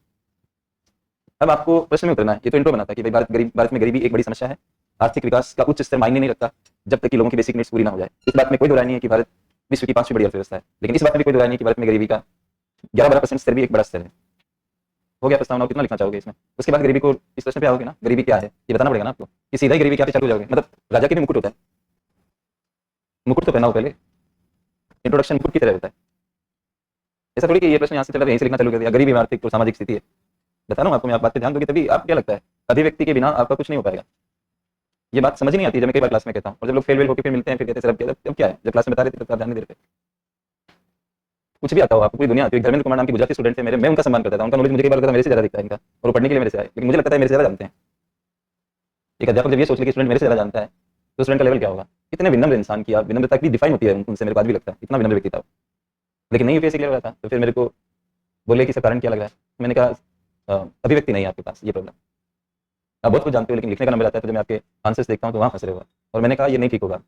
अब आपको प्रश्न में उतरना है, ये तो इंट्रो बना था कि भाई भारत में गरीबी एक बड़ी समस्या है, आर्थिक विकास का उच्च स्तर मायने नहीं रखता जब तक कि लोगों की बेसिक नीड्स पूरी ना हो जाए। इस बात में कोई दो राय नहीं है कि भारत विश्व की 5वीं बड़ी अर्थव्यवस्था है, लेकिन इस बात में भी कोई दो राय नहीं है कि भारत में गरीबी का 11-12% स्तर भी एक बड़ा स्तर है। हो गया प्रस्तावना, कितना लिखना चाहोगे इसमें। उसके बाद गरीबी को, इस प्रश्न पे आओगे ना, गरीबी क्या है ये बताना पड़ेगा ना आपको, कि सीधा ही गरीबी क्या पे चालू हो जाओगे। मतलब राजा के भी मुकुट होता है, मुकुट तो पहनाओ पहले, इंट्रोडक्शन मुकुट की तरह होता है। ऐसा थोड़ी कि ये प्रश्न यहाँ से चला यहीं से लिखना चालू कर दिया, गरीबी में आर्थिक और सामाजिक स्थिति है। बता रहा हूँ आपको, मैं आप बात पे ध्यान दोगे तभी। आप क्या लगता है अभिव्यक्ति के बिना आपका कुछ नहीं हो पाएगा, ये बात समझ नहीं आती जब मैं कई बार क्लास में कहता हूँ, और जब लोग फेल होकर फिर मिलते हैं फिर कहते हैं सर अब क्या है, जब क्लास में बता रहे थे तब ध्यान नहीं दे रहे थे। कुछ भी आता हो आपको, पूरी दुनिया आती है। धर्मेंद्र कुमार नाम के गुजराती स्टूडेंट थे मेरे, मैं उनका सम्मान करता था, उनका नॉलेज मुझे कई बार लगता था मेरे से ज्यादा दिखता है इनका, और वो पढ़ने के लिए मेरे से आए, लेकिन मुझे लगता है मेरे से ज्यादा जानते हैं। एक अध्यापक जब ये सोच ले कि स्टूडेंट मेरे से ज्यादा जानता है तो स्टूडेंट का लेवल क्या होगा। इतने विनम्र इंसान की, विनम्रता की डिफाइन होती है उनसे, मेरे को आज भी लगता है इतना विनम्र व्यक्ति था। लेकिन नहीं यूपीएससी क्लियर हो रहा था, तो फिर मेरे को बोले कि सर कारण क्या लग रहा है। मैंने कहा अभिव्यक्ति नहीं है आपके पास, ये प्रॉब्लम। आप बहुत कुछ जानते हो लेकिन लिखने का नंबर आता है तो जब मैं आपके आंसर्स देखता हूँ तो वहाँ फंस रहे होगा। और मैंने कहा ये नहीं ठीक होगा,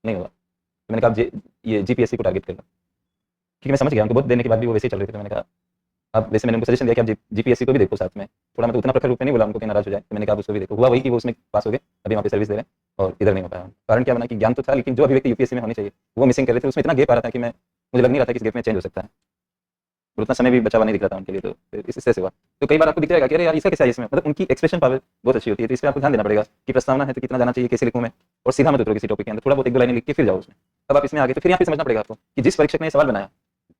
नहीं होगा। तो मैंने कहा ये जीपीएससी को टारगेट करना, क्योंकि मैं समझ गया उनको बहुत देने के बाद भी वो वैसे ही चल रहे थे। तो मैंने कहा अब वैसे मैंने उनको सजेशन दिया कि आप जीपीएससी को भी देखो साथ में, थोड़ा मतलब उतना प्रखर रूप में नहीं बोला उनको कि नाराज हो जाए। तो मैंने कहा उसको भी देखो, हुआ वही कि वो उसमें पास हो गए, अभी वहाँ पे सर्विस दे रहे हैं और इधर नहीं हो पाया। कारण क्या बना कि ज्ञान तो था लेकिन जो अभिव्यक्ति यूपीएससी में होनी चाहिए वो मिसिंग कर रहे थे, उसमें इतना गैप आ रहा था कि मैं, मुझे लग नहीं रहा था कि इस गैप में चेंज हो सकता है, और उतना समय भी बचा हुआ नहीं दिख रहा था उनके लिए। तो इस तरह से हुआ। तो कई बार आपको दिख जाएगा कि अरे यार इसका कैसा है इसमें, मतलब उनकी एक्सप्रेशन पावर बहुत अच्छी होती है। तो इस पर आपको ध्यान देना पड़ेगा कि प्रस्तावना है तो कितना जाना चाहिए, कैसे लिखूं मैं, और सीधा मत उतरो किसी टॉपिक के अंदर, थोड़ा बहुत एक दो लाइनें लिख के फिर जाओ उसमें। अब आप इसमें आगे तो फिर यहाँ पे समझना पड़ेगा आपको कि जिस परीक्षक ने सवाल बनाया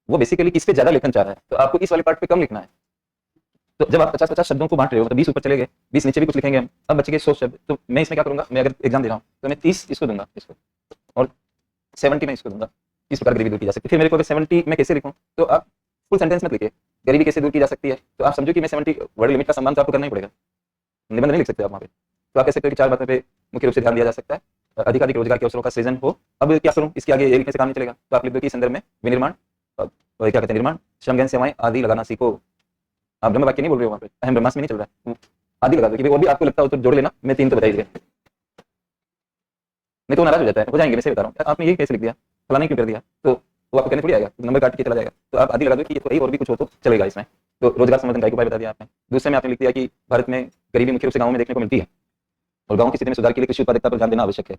वो बेसिकली किस पे ज्यादा लेखन चाह रहा है, तो आपको इस वाले पार्ट पे कम लिखना है। तो जब आप 50-50 शब्दों को बांट रहे हो, मतलब 20 ऊपर चले गए, 20 नीचे भी कुछ लिखेंगे हम, अब बच गए 100 शब्द, तो मैं इसमें क्या करूंगा, मैं अगर एग्जाम दे रहा हूँ तो मैं 30 इसको दूंगा, इसको, और 70 में इसको दूंगा। इस प्रकार गरीबी दूर की जा सकती है। फिर मेरे को अगर 70 में कैसे लिखूं, तो आप फुल सेंटेंस मत लिखिए, गरीबी कैसे दूर की जा सकती है, तो आप समझो कि मैं 70 वर्ड लिमिट का सम्मान तो आपको करना ही पड़ेगा, निबंध नहीं लिख सकते आप वहाँ पे। तो आप कह सकते हो कि 4 बातों पे मुख्य रूप से ध्यान दिया जा सकता है। अधिकाधिक रोजगार के अवसरों का सृजन हो। अब क्या करूँ, इसके आगे ये लिखने से काम नहीं चलेगा, तो आप लिख दो कि इस संदर्भ में विनिर्माण, क्या कहते हैं, निर्माण, श्रम गहन सेवाएं आदि लगाना सीखो। आप ब्रह्म वाक्य नहीं बोल रहे हो वहाँ पे, अहम ब्रह्मास्मि नहीं चल रहा है, आदि लगा दो कि भाई और भी आपको लगता हो तो जोड़ लेना, मैं 3 तो बता ही दिया, नहीं तो नाराज हो जाता है, हो जाएंगे, मैं से बता रहा हूँ, आपने ये कैसे लिख दिया, फलाने क्यों कर दिया, तो वो आपको कहने थोड़ी आएगा, नंबर काट के चला जाएगा। तो आप आदि लगा दो कि ये तो और भी कुछ हो तो चलेगा इसमें। तो रोजगार संवर्धन का एक उपाय बता दिया आपने। दूसरे में आपने लिख दिया कि भारत में गरीबी मुख्य रूप से गाँव में देखने को मिलती है और गाँव की स्थिति में सुधार के लिए कृषि उत्पादकता पर ध्यान देना आवश्यक है।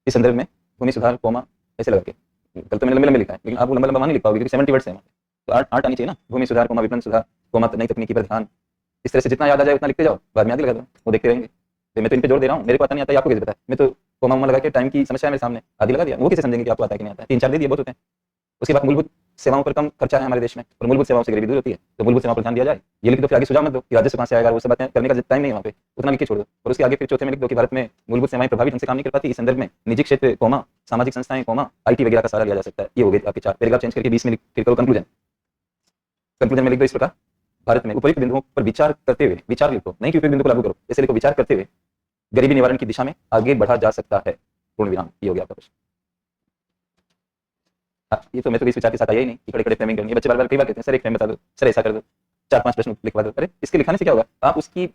इस संदर्भ में भूमि सुधार कोमा ऐसे लगा के, कल तो मैंने लंबे लंबे लिखा है, लेकिन आप वो लंबा लंबा नहीं लिख पाओगे क्योंकि 70 वर्ड्स है। तो आठ आनी चाहिए ना, भूमि सुधार कोमा विपणन सुधार कोमा नई तकनीकी पर ध्यान। इस तरह से जितना याद आ जाए उतना लिखते जाओ, बाद में आदि लगा दो, वो देखते रहेंगे। तो मैं तो इन पे जोर दे रहा हूँ, मेरे को आता नहीं आता, आपको कैसे पता है, मैं तो कोमा लगा के टाइम की समस्या है मेरे सामने, आदि लगा दिया, वो कैसे समझेंगे कि आपको आता है कि नहीं आता है, 3-4 दे दिए बहुत होते हैं। उसके बाद मूलभूत सेवाओं पर कम खर्चा है हमारे देश में और मूलभूत सेवाओं से गरीबी दूर होती है, तो मूलभूत सेवाओं पर ध्यान दिया जाए, ये लिख दो। फिर आगे सुझाव मत दो कि राजस्व कहाँ से आएगा, वो सब बातें करने का टाइम नहीं है वहाँ पे, उतना लिख के छोड़ दो। और उसके आगे फिर चौथे में लिख दो कि भारत में मूलभूत सेवाएं प्रभावी ढंग से काम नहीं कर पाती, इस संदर्भ में निजी क्षेत्र कोमा सामाजिक संस्थाएं कोमा आईटी वगैरह का सहारा लिया जा सकता है। ये हो गए आपके 4 पैराग्राफ, चेंज करके 20 में फिर करो कंक्लूजन। कंक्लूजन में लिख दो इस प्रकार, भारत में उपयुक्त बिंदुओं पर विचार करते हुए, विचार लिखो नहीं कि उपयुक्त बिंदु को लागू करो, ऐसे लिखो विचार करते हुए गरीबी निवारण की दिशा में आगे बढ़ा जा सकता है, पूर्ण विराम। ये हो गया आपका प्रश्न। हाँ, ये तो मैं तो इस विचार के साथ आया ही नहीं कि खड़े खड़े फ्रेमिंग करनी है। बच्चे बार बार कई बार कहते हैं सर एक फ्रेम बता दो, सर ऐसा कर दो, 4-5 प्रश्न लिखवा दो। अरे इसके लिखाने से क्या होगा, आप उसकी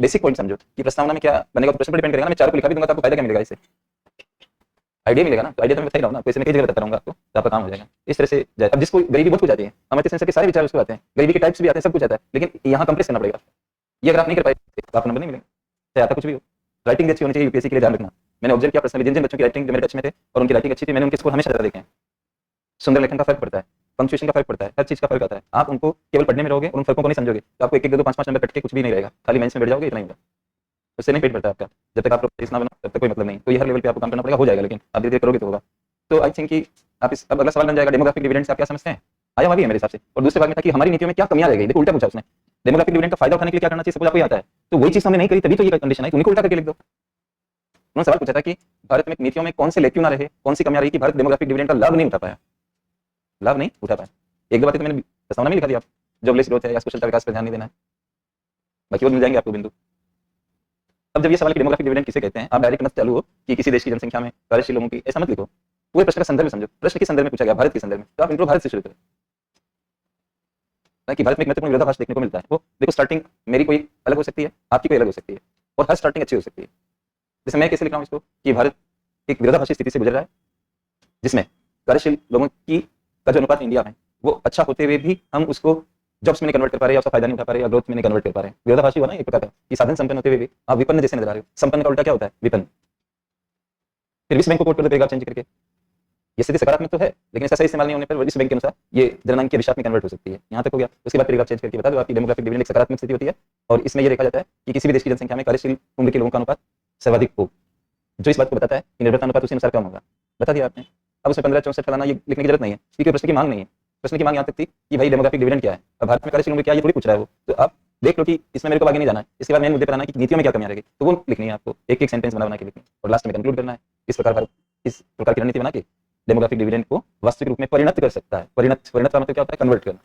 बेसिक पॉइंट समझो कि प्रस्तावना में क्या बनेगा, तो प्रश्न पर डिपेंड करेगा ना। मैं 4 को लिखा भी दूंगा तो आपको फायदा क्या मिलेगा, इससे आइडिया मिलेगा ना। तो आइडिया तो मैं बता ही रहा हूँ ना, कोई से मैं कई जगह बताता रहूंगा आपको, तो आपका काम हो जाएगा। इस तरह से जाए। अब जिसको गरीबी बहुत हो जाती है, अमर्त्य सेन के सारे विचार उसको आते हैं, गरीबी के टाइप्स भी आते हैं, सब कुछ आता है, लेकिन यहाँ कंप्रेस करना पड़ेगा। ये अगर आप नहीं कर पाए तो आपको नंबर नहीं मिलेंगे, चाहे आपका कुछ भी हो। राइटिंग अच्छी होनी चाहिए यूपीएससी के लिए, ध्यान रखना। मैंने ऑब्जर्व किया पर्सनली, जिन जिन बच्चों की राइटिंग मेरे टच में थे और उनकी राइटिंग अच्छी थी, मैंने उनके स्कोर हमेशा ज्यादा देखे हैं। सुंदर लेखन का फर्क पड़ता है, पंक्चुएशन का फर्क पड़ता है, हर चीज का फर्क आता है। आप उनको केवल पढ़ने में रहोगे और उन फर्कों को नहीं समझोगे तो आपको 1-1, 2-2, 5-5 नंबर कट के कुछ भी नहीं रहेगा, खाली मेंस में बैठ जाओगे, इतना ही होगा। उससे नहीं पेट भरता आपका, जब तक आप इस ना बनो तब तक कोई मतलब नहीं। तो ये हर लेवल पे आपको काम करना पड़ेगा, हो जाएगा, लेकिन आप धीरे धीरे करोगे तो होगा। तो आई थिंक कि आप इस, अब अगला सवाल बन जाएगा डेमोग्राफिक डिविडेंड से आप क्या समझते हैं, आया हुआ भी है मेरे हिसाब से। और दूसरे भाग में था कि हमारी नीतियों में क्या कमियां रह गई, देखो उल्टा पूछा उसने, डेमोग्राफिक डिविडेंड का फायदा उठाने के लिए क्या करना चाहिए, सब आपको आता है, तो वही चीज हमने नहीं करी तभी तो ये कंडीशन है, तो उनको उल्टा करके लिख दो। उन्होंने सवाल पूछा था कि भारत में नीतियों में कौन से लेक्यू ना रहे, कौन सी कमियां रही कि भारत डेमोग्राफिक डिविडेंड का लाभ नहीं उठा पाया, लाभ नहीं उठा पाया। एक दो बातें तो मैंने प्रस्तावना में लिखा दिया, जॉबलेस ग्रोथ है या कुशलता विकास पर ध्यान नहीं देना है, बाकी और मिल जाएंगे आपको बिंदु। अब जब ये सवाल कि डेमोग्राफिक डिविडेंड किसे कहते हैं, आप डायरेक्ट मत चालू हो कि किसी देश की जनसंख्या में कार्यशील लोगों की, ऐसा मत लिखो। पूरे प्रश्न का संदर्भ में समझो, प्रश्न के संदर्भ में पूछा गया भारत के संदर्भ में, तो आप इंट्रो भारत से शुरू करें कि भारत में एक महत्वपूर्ण विरोधाभास देखने को मिलता है। वो देखो, स्टार्टिंग मेरी कोई अलग हो सकती है, आपकी कोई अलग हो सकती है, और हर स्टार्टिंग अच्छी हो सकती है। जैसे मैं कैसे लिख रहा हूँ इसको कि भारत एक विरोधाभासी स्थिति से गुजर रहा है, जिसमें कार्यशील लोगों की का जो अनुपात इंडिया में वो अच्छा होते हुए भी हम उसको जॉब्स में नहीं कन्वर्ट कर पा रहे, या उसका फायदा नहीं उठा पा रहे, या ग्रोथ में नहीं कन्वर्ट कर पा रहे। विरोधाभासी हुआ ना एक प्रकार का, कि साधन संपन्न होते हुए भी आप विपन्न जैसे नजर आ रहे हो। संपन्न का उल्टा क्या होता है, विपन्न। फिर विश्व बैंक को कोट कर देगा चेंज करके, ये स्थिति सकारात्मक तो है, लेकिन इसका सही इस्तेमाल नहीं होने पर विश्व बैंक के अनुसार ये जननांग के अभिशाप में कन्वर्ट हो सकती है। यहाँ तक हो गया। उसके बाद फिर आप चेंज करके बता दो आपकी डेमोग्राफिक डिविडेंड एक सकारात्मक स्थिति होती है, और इसमें ये देखा जाता है कि किसी भी देश की जनसंख्या में कार्यशील उम्र के लोगों का अनुपात सर्वाधिक हो, जो इस बात को बताता है कि निर्भरता अनुपात उसी अनुसार कम होगा। बता दिया आपने। अब उसमें 15-64 फलाना ये लिखने की जरूरत नहीं है, क्योंकि प्रश्न की मांग नहीं है। प्रश्न की मांग यहाँ तक थी कि भाई डेमोग्राफिक डिविडेंड क्या है, अब भारत में कार्यशील उम्र क्या है, ये थोड़ी पूछ रहा है वो। तो आप देख लो कि इसमें मेरे को आगे नहीं जाना है, इसके बाद मेन मुद्दे पर आना है कि नीतियों में क्या कमियां रहेगी, तो वो लिखनी है आपको, एक एक सेंटेंस बना बना के लिखनी, और लास्ट में कंक्लूड करना है। इस प्रकार भारत इस प्रकार की रणनीति बना के डेमोग्राफिक डिविडेंड को वास्तविक रूप में परिणत कर सकता है। परिणत परिणत का मतलब क्या होता है, कन्वर्ट करना।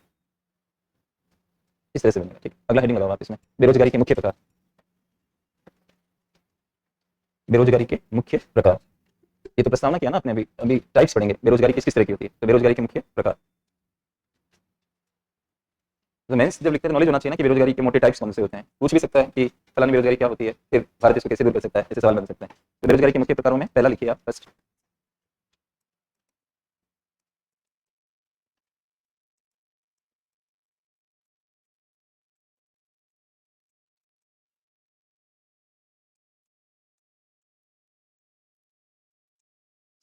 इस तरह से बनेगा। ठीक, अगला हेडिंग लगाओ आप इसमें, बेरोजगारी के मुख्य प्रकार। बेरोजगारी के मुख्य प्रकार, ये तो प्रस्तावना किया ना आपने, अभी अभी टाइप्स पढ़ेंगे बेरोजगारी किस किस तरह की होती है। तो बेरोजगारी के मुख्य प्रकार, तो मेंस जब लिखते हैं नॉलेज होना चाहिए ना कि बेरोजगारी के मोटे टाइप्स कौन से होते हैं। पूछ भी सकता है कि फलानी बेरोजगारी क्या होती है, फिर भारत इसको कैसे दूर कर सकता है, ऐसे सवाल बन सकते हैं। तो बेरोजगारी के मुख्य प्रकारों में पहला लिखिए आप फर्स्ट,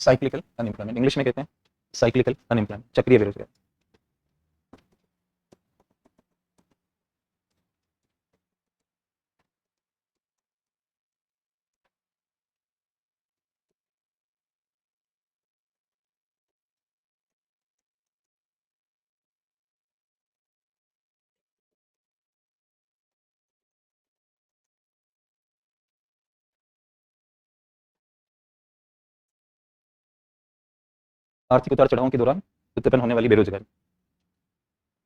साइक्लिकल अनएम्प्लॉयमेंट, इंग्लिश में कहते हैं साइक्लिकल अनएम्प्लॉयमेंट, चक्रीय बेरोजगारी। आर्थिक उतार चढ़ावों के दौरान उत्पन्न होने वाली बेरोजगारी।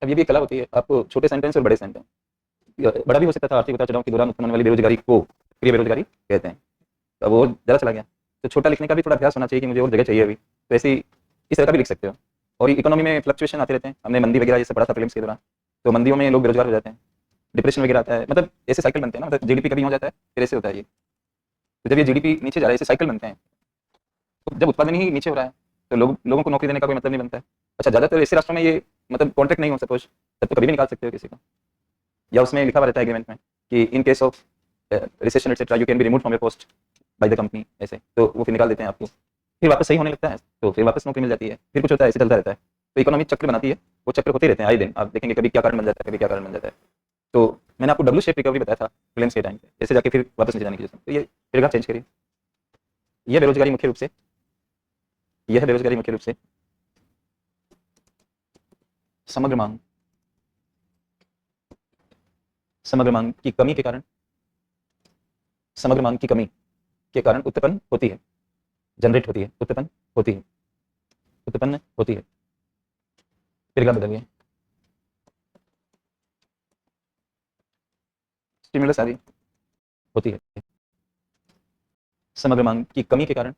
अब ये भी एक कला होती है, आपको छोटे सेंटेंस और बड़े सेंटेंस, बड़ा भी हो सकता था। आर्थिक उतार चढ़ाव के दौरान उत्पन्न होने वाली बेरोजगारी को सक्रिय बेरोजगारी कहते हैं। अब वो ज़्यादा चला गया, तो छोटा लिखने का भी थोड़ा अभ्यास होना चाहिए कि मुझे और जगह चाहिए अभी, तो ऐसे ही इस तरह का भी लिख सकते हो। और इकोनॉमी में फ्लक्चुएशन आते रहते हैं, हमने मंदी वगैरह ये सब पढ़ा था प्रीलिम्स के दौरान, तो मंदियों में लोग बेरोजगार हो जाते हैं, डिप्रेशन वगैरह आता है, मतलब ऐसे साइकिल बनते हैं ना, मतलब जीडीपी कभी हो जाता है फिर ऐसे होता है ये। तो जब ये जीडीपी नीचे जा रहा है, ऐसे साइकिल बनते हैं, तो जब उत्पादन ही नीचे हो रहा है तो लोगों को नौकरी देने का कोई मतलब नहीं बनता है। अच्छा, ज़्यादातर ऐसे राष्ट्रों में ये मतलब कॉन्ट्रैक्ट नहीं हो सपोज, तब तो कभी भी निकाल सकते हो किसी को, या उसमें लिखा हुआ रहता है एग्रीमेंट में कि in case of recession etcetera you can be remove from your post by the company, ऐसे तो वो फिर निकाल देते हैं आपको, फिर वापस सही होने लगता है, तो फिर वापस नौकरी मिल जाती है, फिर कुछ होता है, ऐसे चलता रहता है। तो इकोनॉमी चक्र बनाती है, वो चक्र होते रहते हैं आए दिन, आप देखेंगे कभी क्या कारण बन जाता है, कभी क्या कारण बन जाता है। तो मैंने आपको डब्ल्यू शेप रिकवरी बताया था प्रीलिम्स के टाइम पे, ऐसे जाके फिर वापस नीचे जाने की जरूरत है। तो ये फिर आप चेंज करिए। यह बेरोजगारी मुख्य रूप से, यह बेरोजगारी मुख्य रूप से समग्र मांग, समग्र मांग की कमी के कारण, समग्र मांग की कमी के कारण उत्पन्न होती है, जनरेट होती है, उत्पन्न होती है, उत्पन्न होती है। फिर बदलिए, स्टिमुलस आदि होती है, समग्र मांग की कमी के कारण,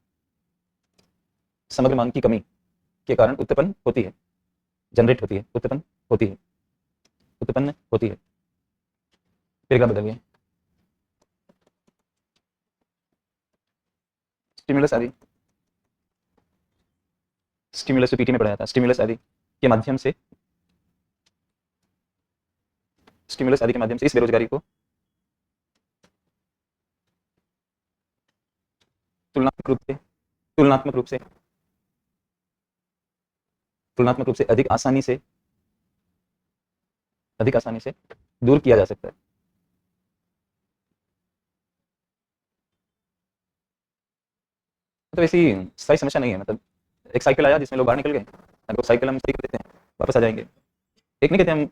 समग्र मांग की कमी के कारण उत्पन्न होती है, जनरेट होती है, उत्पन्न होती है, उत्पन्न होती है। फिर बदलिए, स्टिमुलस आदि, स्टिमुलस पीटी में पढ़ाया था, स्टिमुलस आदि के माध्यम से, स्टिमुलस आदि के माध्यम से इस बेरोजगारी को तुलनात्मक रूप से, तुलनात्मक रूप से, तुलनात्मक रूप से अधिक आसानी से, अधिक आसानी से दूर किया जा सकता है। मतलब ऐसी सारी समस्या नहीं है, मतलब एक साइकिल आया जिसमें लोग बाहर निकल गए, तो साइकिल हम सही कर देते हैं, वापस आ जाएंगे। एक नहीं कहते हम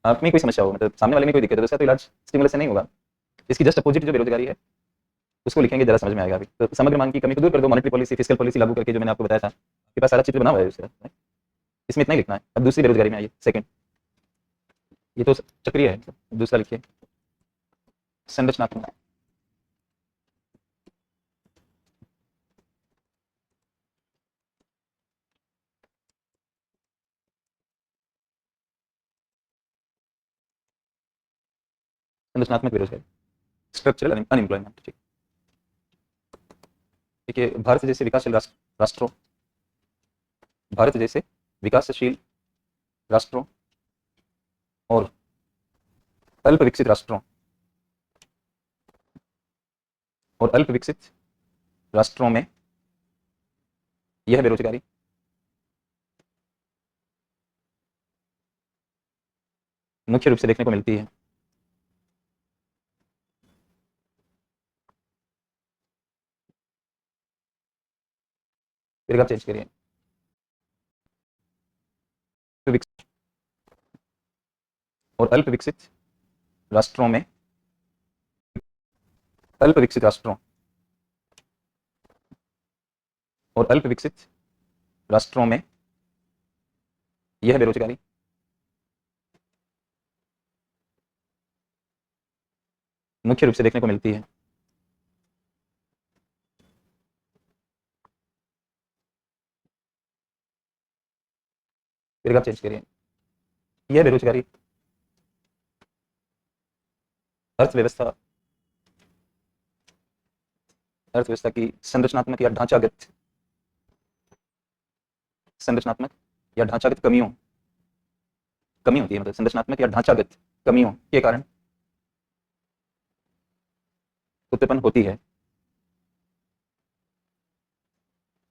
आप में कोई समस्या हो, मतलब सामने वाले में कोई दिक्कत है, तो इसका तो इलाज स्टिमुलस से नहीं होगा। इसकी जस्ट अपोजिट जो बेरोजगारी है उसको लिखेंगे, जरा समझ में आएगा अभी। तो समग्र मांग की कमी को दूर कर दो, मॉनेटरी पॉलिसी, फिस्कल पॉलिसी लागू करके, जो मैंने आपको बताया था, आपके पास सारा चित्र बना हुआ है उसका, इसमें इतना ही लिखना है। अब दूसरी बेरोजगारी में आइए, सेकंड, ये तो चक्रीय है, दूसरा लिखिए संरचनात्मक, संरचनात्मक बेरोजगारी, स्ट्रक्चरल अनएम्प्लॉयमेंट। ठीक, देखिए भारत जैसे विकासशील राष्ट्रों, भारत जैसे विकासशील राष्ट्रों और अल्प विकसित राष्ट्रों, और अल्प विकसित राष्ट्रों में यह बेरोजगारी मुख्य रूप से देखने को मिलती है। फिर आप चेंज करिए, और अल्प विकसित राष्ट्रों में, अल्प विकसित राष्ट्रों और अल्प विकसित राष्ट्रों में यह बेरोजगारी मुख्य रूप से देखने को मिलती है। फिर आप चेंज करिए, यह बेरोजगारी अर्थव्यवस्था, अर्थव्यवस्था की संरचनात्मक या ढांचागत, संरचनात्मक या ढांचागत कमियों, कमी होती है, मतलब संरचनात्मक या ढांचागत कमियों के कारण उत्पन्न होती है।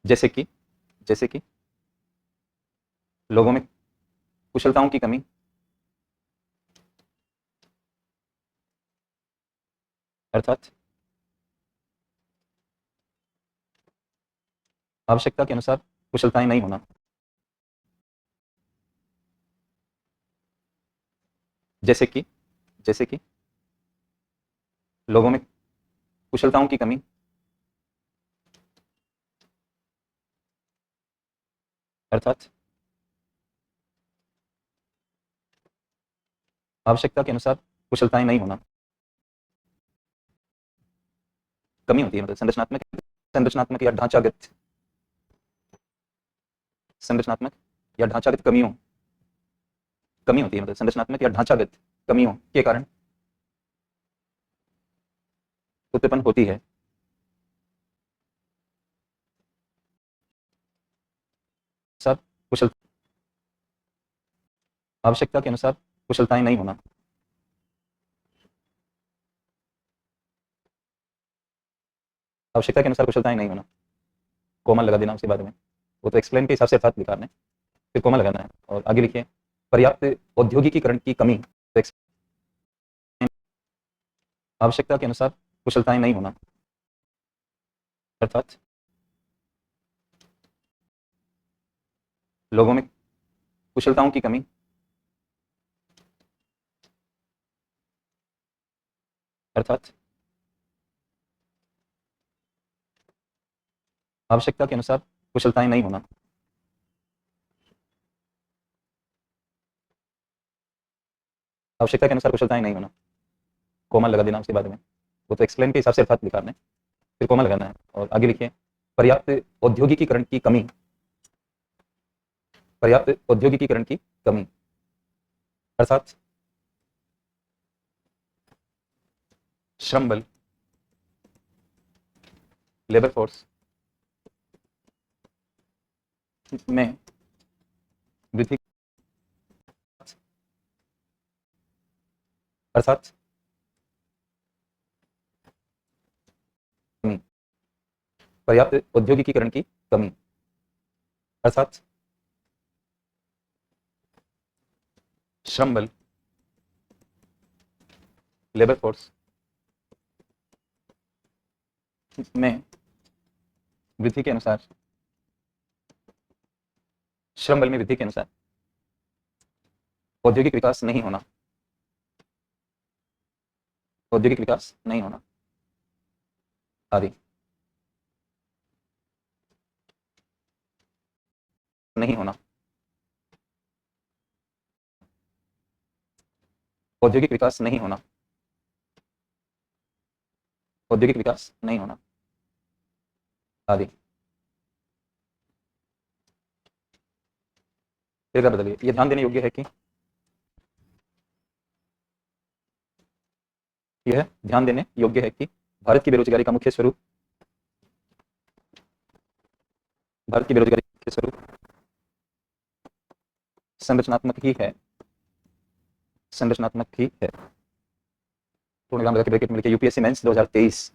जैसे कि, जैसे कि लोगों में कुशलताओं की कमी, अर्थात आवश्यकता के अनुसार कुशलताएं नहीं होना, जैसे कि, जैसे कि लोगों में कुशलताओं की कमी, अर्थात आवश्यकता के अनुसार कुशलताएं नहीं होना, कमी होती है, मतलब संरचनात्मक या ढांचागत कमी होती है, मतलब संरचनात्मक या ढांचागत कमियों के कारण उत्पन्न होती है। सर कुशल आवश्यकता के अनुसार कुशलताएं नहीं होना, आवश्यकता के अनुसार कुशलताएं नहीं होना, कोमा लगा देना उसके बाद में, वो तो एक्सप्लेन के हिसाब से अर्थात लिखा है, फिर कोमा लगाना है और आगे लिखिए पर्याप्त औद्योगिकीकरण की कमी, तो आवश्यकता के अनुसार कुशलताएं नहीं होना अर्थात लोगों में कुशलताओं की कमी, अर्थात आवश्यकता के अनुसार कुशलताएं नहीं होना, आवश्यकता के अनुसार कुशलताएं नहीं होना, कोमा लगा देना उसके बाद में, वो तो एक्सप्लेन के हिसाब से अर्थात लिखा है, फिर कोमा लगाना है और आगे लिखिए पर्याप्त औद्योगिकीकरण की कमी, पर्याप्त औद्योगिकीकरण की कमी अर्थात श्रम बल, लेबर फोर्स में वृद्धि अर्थात कमी, पर्याप्त औद्योगिकीकरण की कमी अर्थात श्रम बल, लेबर फोर्स में वृद्धि के अनुसार, श्रम बल में वृद्धि के अनुसार औद्योगिक विकास नहीं होना, औद्योगिक विकास नहीं होना आदि नहीं होना, औद्योगिक विकास नहीं होना, औद्योगिक विकास नहीं होना आदि। फिर बदलिए, ये ध्यान देने योग्य है कि यह ध्यान देने योग्य है कि भारत की बेरोजगारी का मुख्य स्वरूप, भारत की बेरोजगारी का मुख्य स्वरूप संरचनात्मक ही है, संरचनात्मक ही है। पूर्णविराम लगा के ब्रैकेट में लिखिए यूपीएससी मेंस 2023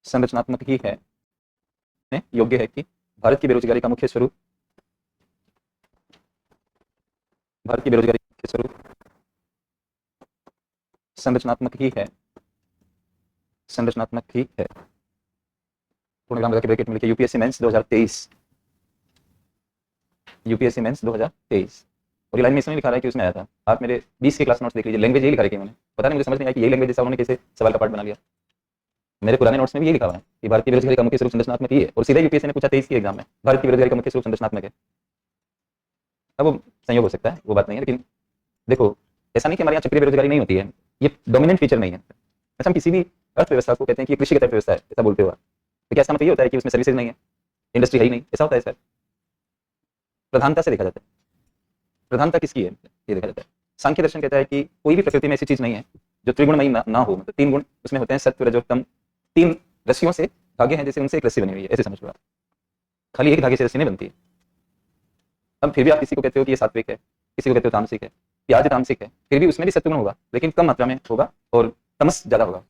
संरचनात्मक ही है, योग्य है कि भारत की बेरोजगारी का मुख्य स्वरूप, भारत की बेरोजगारी का मुख्य स्वरूप संरचनात्मक ही है, संरचनात्मक ही है। पूर्णविराम लगा के ब्रैकेट में लिखिए यूपीएससी मेंस 2023, यूपीएससी मेंस 2023। और ये लाइन में इसमें लिखा रहा है कि उसमें आया था, आप मेरे 20 के क्लास नोट्स देख लीजिए, लैंग्वेज यही लिखा है कि उन्होंने, पता नहीं मुझे समझ नहीं आया कि यही लैंग्वेज जैसा उन्होंने कैसे सवाल का पार्ट बना लिया। मेरे पुराने नोट्स में भी ये लिखा हुआ है कि भारत की बेरोजगारी का मुख्य स्वरूप संरचनात्मक ही है, और सीधा यूपीएससी ने पूछा 23 के एग्जाम में भारत की बेरोजगारी का मुख्य स्वरूप संरचनात्मक है। अब वो संयोग हो सकता है, वो बात नहीं है, लेकिन देखो ऐसा नहीं कि हमारे यहाँ चक्रीय बेरोजगारी नहीं होती है, ये डोमिनेंट फीचर नहीं है। ऐसा हम किसी भी अर्थव्यवस्था को कहते हैं कि कृषिगत अर्थव्यवस्था है, ऐसा बोलते हुआ तो क्या इसका मतलब ये होता है कि उसमें सर्विसेज नहीं है, इंडस्ट्री है ही नहीं, ऐसा होता है सर? प्रधानता से देखा जाता है, प्रधानता किसकी है ये देखा जाता है। सांख्य दर्शन कहता है कि कोई भी प्रकृति में ऐसी चीज नहीं है जो त्रिगुणमयी ना हो, मतलब 3 गुण उसमें होते हैं, सत्व रजो तम, 3 रस्सियों से धागे हैं, जैसे उनसे एक रस्सी बनी हुई है, ऐसे समझ लो आप, खाली एक धागे से रस्सी नहीं बनती है। अब फिर भी आप किसी को कहते हो कि ये सात्विक है, किसी को कहते हो तामसिक है, प्याज तामसिक है, फिर भी उसमें भी सत्वगुण होगा लेकिन कम मात्रा में होगा और तमस ज्यादा होगा,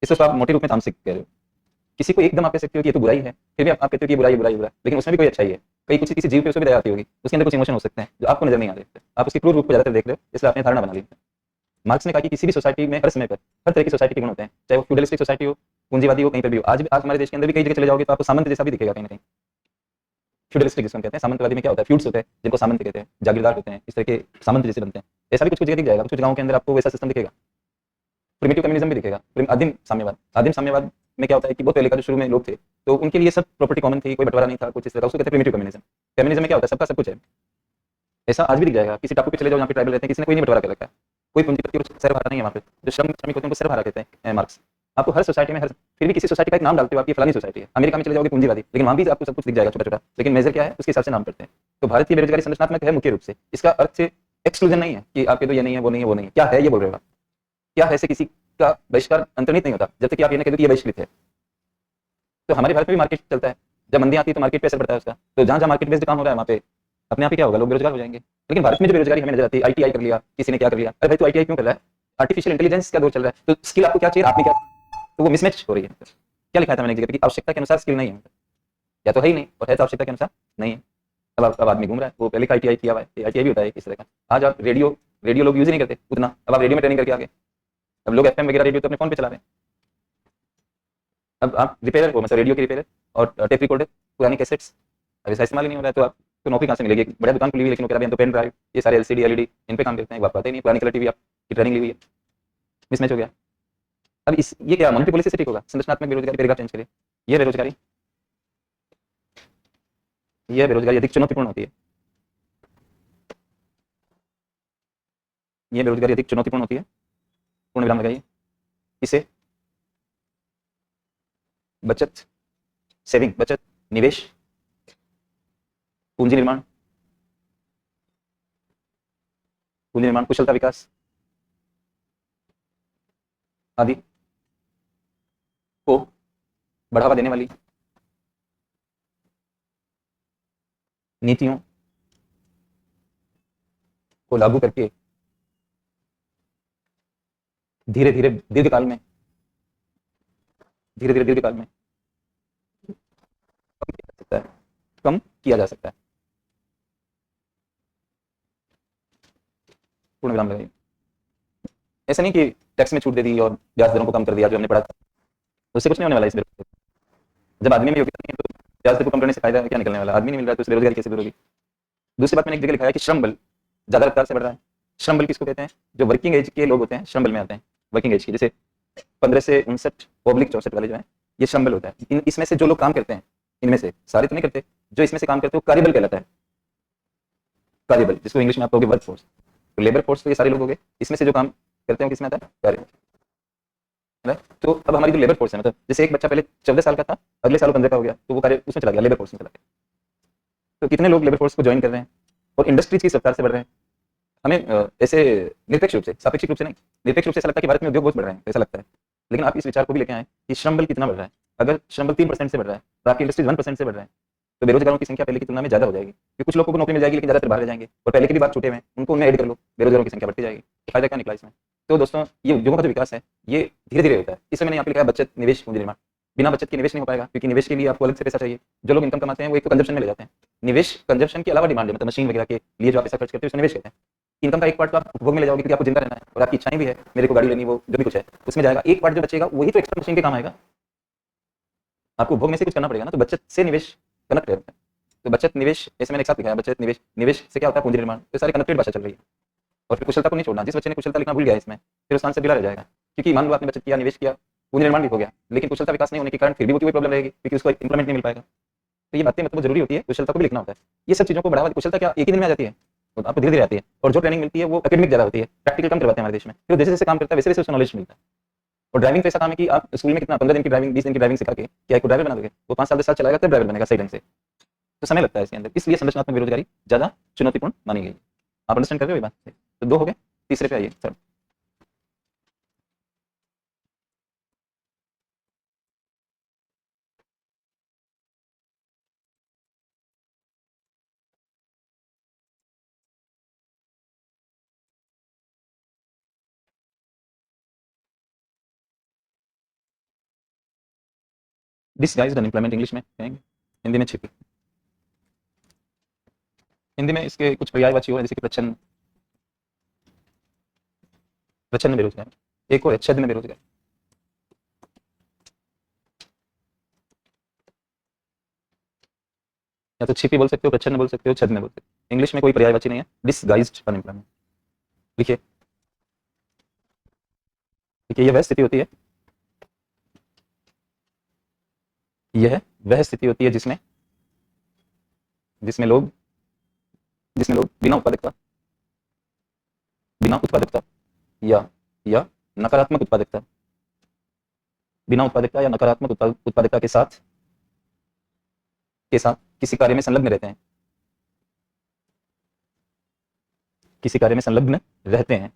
इसको आप मोटे रूप में तामसिक कह रहे हो। किसी को एकदम आप कह सकते हो कि ये तो बुराई है, फिर भी आप कहते हो कि बुराई बुराई बुराई, लेकिन उसमें भी कोई अच्छाई है। कई कुछ किसी जीव पे उसमें भी दया आती होगी, उसके अंदर कुछ इमोशन हो सकते हैं जो आपको नजर नहीं आ रहे, आप उसके क्रूर रूप को ज्यादातर देख रहे हो, इसलिए आपने धारणा बना ली। मार्क्स ने कहा कि किसी भी सोसाइटी में हर समय पर हर तरह की सोसाइटी के गुण होते हैं, चाहे वो फ्यूडलिस्टिक सोसाइटी हो, पूंजीवादी हो, कहीं पर भी हो। आज हमारे देश के अंदर भी कई जगह चले जाओगे तो आपको सामंत जैसा भी दिखेगा कहीं ना कहीं। फ्यूडलिस्टिक जिसको कहते हैं, सामंतवादी में क्या होता है, फ्यूड्स होते हैं जिनको सामंत कहते हैं, जागीरदार होते हैं, इस तरह के सामंत जैसे बनते हैं। ऐसा भी कुछ जगह दिख जाएगा, कुछ गाँव के अंदर आपको वैसा सिस्टम दिखेगा। प्रिमिटिव कम्युनिज्म भी दिखेगा, आदिम साम्यवाद, आदिम साम्यवाद में क्या होता है कि बहुत पहले का जो शुरू में लोग थे तो उनके लिए सब प्रॉपर्टी कॉमन थी, कोई बंटवारा नहीं था, कुछ इस तरह का, उसको कहते हैं प्रिमिटिव कम्युनिज्म। फेमिनिज्म में क्या होता है, सबका सब कुछ है, ऐसा आज भी दिख जाएगा। किसी टापू पे चले जाओ जहाँ पे ट्राइबल रहते हैं, किसी ने कोई नहीं बंटवारा कर रखा है, कोई पूंजीपति और सर्वहारा नहीं है वहाँ पे। जो श्रमिक होते हैं उनको सर्वहारा कहते हैं मार्क्स। आपको हर सोसाइटी में, हर फिर भी किसी सोसाइटी का एक नाम डालते हो, आपकी फलानी सोसाइटी है। अमेरिका में चले जाओगे पूंजीवादी, लेकिन वहाँ भी आपको सब कुछ दिख जाएगा छोटा छोटा, लेकिन मेजर क्या है उसके हिसाब से नाम करते हैं। तो भारत की बेरोजगारी संरचनात्मक है मुख्य रूप से। इसका अर्थ से एक्सक्लूजन नहीं है कि आपके तो ये नहीं है, वो नहीं है, वो नहीं है। क्या है ये बोल रहे हो आप? क्या है से किसी का बहिष्कार अंतर्निहित नहीं होता जब तक कि आप ये ना कह दो कि ये बहिष्कृत है। तो हमारे भारत में भी मार्केट चलता है, जब मंदी आती है तो मार्केट पे असर पड़ता है उसका। तो जहाँ जहाँ मार्केट बेस्ड काम हो रहा है वहाँ पे अपने आप ही क्या होगा, लोग बेरोजगार हो जाएंगे। लेकिन भारत में जो बेरोजगारी हमें नजर आती है, आईटीआई कर लिया किसी ने, क्या कर लिया, अरे भाई तो आईटीआई क्यों कर रहा है? आर्टिफिशियल इंटेलिजेंस का दौर चल रहा है, तो स्किल आपको क्या चाहिए, आपने क्या, तो वो मिसमैच हो रही है। क्या लिखा था मैंने एक जगह पे कि आवश्यकता के अनुसार स्किल नहीं है, या तो है ही नहीं, और है तो आवश्यकता के अनुसार नहीं है। अब आदमी घूम रहा है, वो पहले का आईटीआई किया हुआ है, आईटीआई भी होता है इस तरह का। आज आप रेडियो रेडियो लोग यूज ही नहीं करते उतना, अब आप रेडियो में ट्रेनिंग करके आ गए। अब लोग एफएम वगैरह रेडियो तो अपने फोन पे चला रहे हैं। अब आप रिपेयर हो, मतलब रेडियो के रिपेयर और टेप रिकॉर्डर, पुरानी कैसेट्स, अब इसका इस्तेमाल ही नहीं हो रहा है, तो आपको नौकरी कहाँ से मिलेगी? बढ़िया दुकान खुली हुई, लेकिन वो कह रहा है तो पेन ड्राइव, ये सारे एलसीडी एलईडी इन पे काम करते हैं, वो आप पता ही नहीं, पुरानी कलर टीवी आपकी ट्रेनिंग ली हुई है, मिसमैच हो गया। अब इस ये क्या मॉनेटरी पॉलिसी से ठीक होगा? संरचनात्मक बेरोजगारी, पैराग्राफ चेंज करिए। ये बेरोजगारी, यह बेरोजगारी अधिक चुनौतीपूर्ण होती है, यह बेरोजगारी अधिक चुनौतीपूर्ण होती है, पूर्ण विराम लगाइए। इसे बचत, सेविंग, बचत, निवेश, पूंजी निर्माण, कुशलता विकास आदि को बढ़ावा देने वाली नीतियों को लागू करके धीरे धीरे दीर्घकाल में कम किया जा सकता है। पूर्ण विराम लगाइए। ऐसा नहीं कि टैक्स में छूट दे दी और ब्याज दरों को कम कर दिया, जो हमने पढ़ा था, उससे कुछ नहीं होने वाला। इस जब आदमी में योग्यता नहीं है तो ब्याज दर को कम करने से फायदा क्या निकलने वाला? आदमी नहीं मिल रहा है तो बेरोजगारी कैसे दूर होगी? दूसरी बात मैंने एक जगह लिखा है कि श्रम बल ज्यादा रफ्तार से बढ़ रहा है। श्रम बल किसको कहते हैं? जो वर्किंग एज के लोग होते हैं श्रम बल में आते हैं। वर्किंग एज की, जैसे 15 से 59 पब्लिक 64 वाले जो है, ये श्रम बल होता है। इसमें से जो लोग काम करते हैं, इनमें से सारे तो नहीं करते, जो इसमें से काम करते हैं वो कार्यबल कहलाता है। कार्यबल, जिसको इंग्लिश में आप कहोगे वर्क फोर्स। तो लेबर फोर्स तो ये सारे लोग हो गए, इसमें से जो काम करते हैं किसमें आता है? कार्य। तो अब हमारी जो लेबर फोर्स है, मतलब जैसे एक बच्चा पहले 14 साल का था, अगले साल 15 का हो गया, तो वो कार्य उसमें चला गया, लेबर फोर्स में चला गया। तो कितने लोग लेबर फोर्स को ज्वाइन कर रहे हैं और इंडस्ट्रीज की रफ्तार से बढ़ रहे हैं। हमें ऐसे निरपेक्ष रूप से, सापेक्षिक रूप से नहीं, निरपेक्ष रूप से ऐसा लगता है कि भारत में उद्योग बहुत बढ़ रहे हैं, ऐसा लगता है। लेकिन आप इस विचार को भी लेके आए कि श्रम बल कितना बढ़ रहा है। अगर श्रम बल 3% से बढ़ रहा है तो आपकी इंडस्ट्रीज 1% से बढ़ रहे हैं, तो बेरोजगारों की संख्या पहले की तुलना में ज्यादा हो जाएगी, क्योंकि कुछ लोगों को नौकरी मिल जाएगी लेकिन ज्यादातर बाहर रह जाएंगे, और पहले के भी बात छूटे हुए हैं उनको उनमें ऐड कर लो, बेरोजगारों की संख्या बढ़ती जाएगी। फायदा क्या निकला इसमें? तो दोस्तों, ये उद्योगों का जो विकास है ये धीरे धीरे होता है। इसमें मैंने यहाँ पे लिखा है बचत, निवेश, पूंजी निर्माण। बिना बचत के निवेश नहीं हो पाएगा, क्योंकि निवेश के लिए आपको अलग से पैसा चाहिए। जो लोग इनकम कमाते हैं वो एक तो कंजप्शन में ले जाते हैं। निवेश कंजप्शन के अलावा डिमांड है, मतलब मशीन वगैरह के लिए जो आप पैसा खर्च करते हैं उसको निवेश कहते हैं। इनकम का एक पार्ट तो आप उपभोग में ले जाओगे क्योंकि आपको जिंदा रहना है और आपकी इच्छाएं भी है, मेरे को गाड़ी लेनी, वो जो भी कुछ है उसमें जाएगा। एक पार्ट जो बचेगा वही तो एक्स्ट्रा मशीन के काम आएगा, आपको उपभोग में से कुछ करना पड़ेगा ना। तो बचत से निवेश कनेक्ट रहता है। तो बचत निवेश, ऐसे मैंने एक साथ लिखा है, बचत निवेश, निवेश से क्या होता है? पूंजी निर्माण। तो सारी कनेक्टेड भाषा चल रही है। और फिर कुशलता को नहीं छोड़ना। जिस बच्चे ने कुशलता लिखना भूल गया इसमें, फिर उसका आंसर गिला रह जाएगा, क्योंकि मान लो आपने बचत किया, निवेश किया, पूंजी निर्माण भी हो गया, लेकिन कुशलता विकास नहीं होने के कारण फिर भी वो प्रॉब्लम रहेगी, क्योंकि उसको इंप्लीमेंट नहीं मिल पाएगा। तो ये बातें मतलब जरूरी होती है, कुशलता को भी लिखना होता है। ये सब चीजों को बढ़ावा, कुशलता क्या एक ही दिन में आ जाती है? तो आपको धीरे धीरे आती है, और जो ट्रेनिंग मिलती है वो एकेडमिक ज्यादा होती है, प्रैक्टिकल कम करवाते हैं हमारे देश में। फिर जैसे जैसे काम करता है वैसे वैसे उसको नॉलेज मिलता है। और ड्राइविंग तो ऐसा काम है कि आप स्कूल में कितना 15 दिन की ड्राइविंग, 20 दिन की ड्राइविंग सिखा के क्या एक ड्राइवर बना दोगे? वो 5 साल 10 साल चलाएगा तब ड्राइवर बनेगा सही ढंग से। तो समय लगता है इसके अंदर, इसलिए संरचनात्मक बेरोजगारी ज्यादा चुनौतीपूर्ण मानी गई। आप अंडरस्टैंड कर रहे हो ये बात? तो 2 हो गए, तीसरे पे आइए सर। डिसगाइज्ड अनएम्प्लॉयमेंट इंग्लिश में कहेंगे, हिंदी में छिपी। हिंदी में इसके कुछ पर्यायवाची हो, जैसे कि प्रच्छन्न, प्रच्छन्न बेरोजगार। एक और है छद्म बेरोजगार। या तो छिपी बोल सकते हो, प्रच्छन्न बोल सकते हो, छद्म बोल सकते हो। इंग्लिश में कोई पर्यायवाची नहीं है डिसगाइज्ड अनएम्प्लॉयमेंट। लिखिए, देखिए यह वह स्थिति होती है, यह वह स्थिति होती है जिसमें जिसमें लोग जिसमें लोग बिना उत्पादकता या नकारात्मक उत्पादकता या नकारात्मक उत्पादकता के साथ किसी कार्य में संलग्न रहते हैं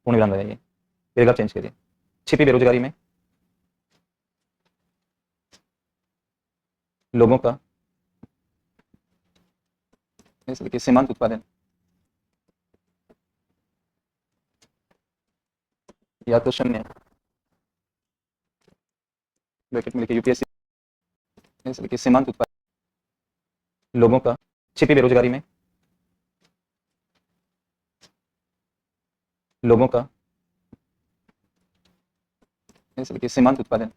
पूर्ण विराम लगाइए, पैराग्राफ चेंज करिए। छिपी बेरोजगारी में लोगों का सीमांत उत्पादन या तो शून्य, ब्रैकेट में लिखिए यूपीएससी सीमांत उत्पादन लोगों का छिपी बेरोजगारी में लोगों का सीमांत उत्पादन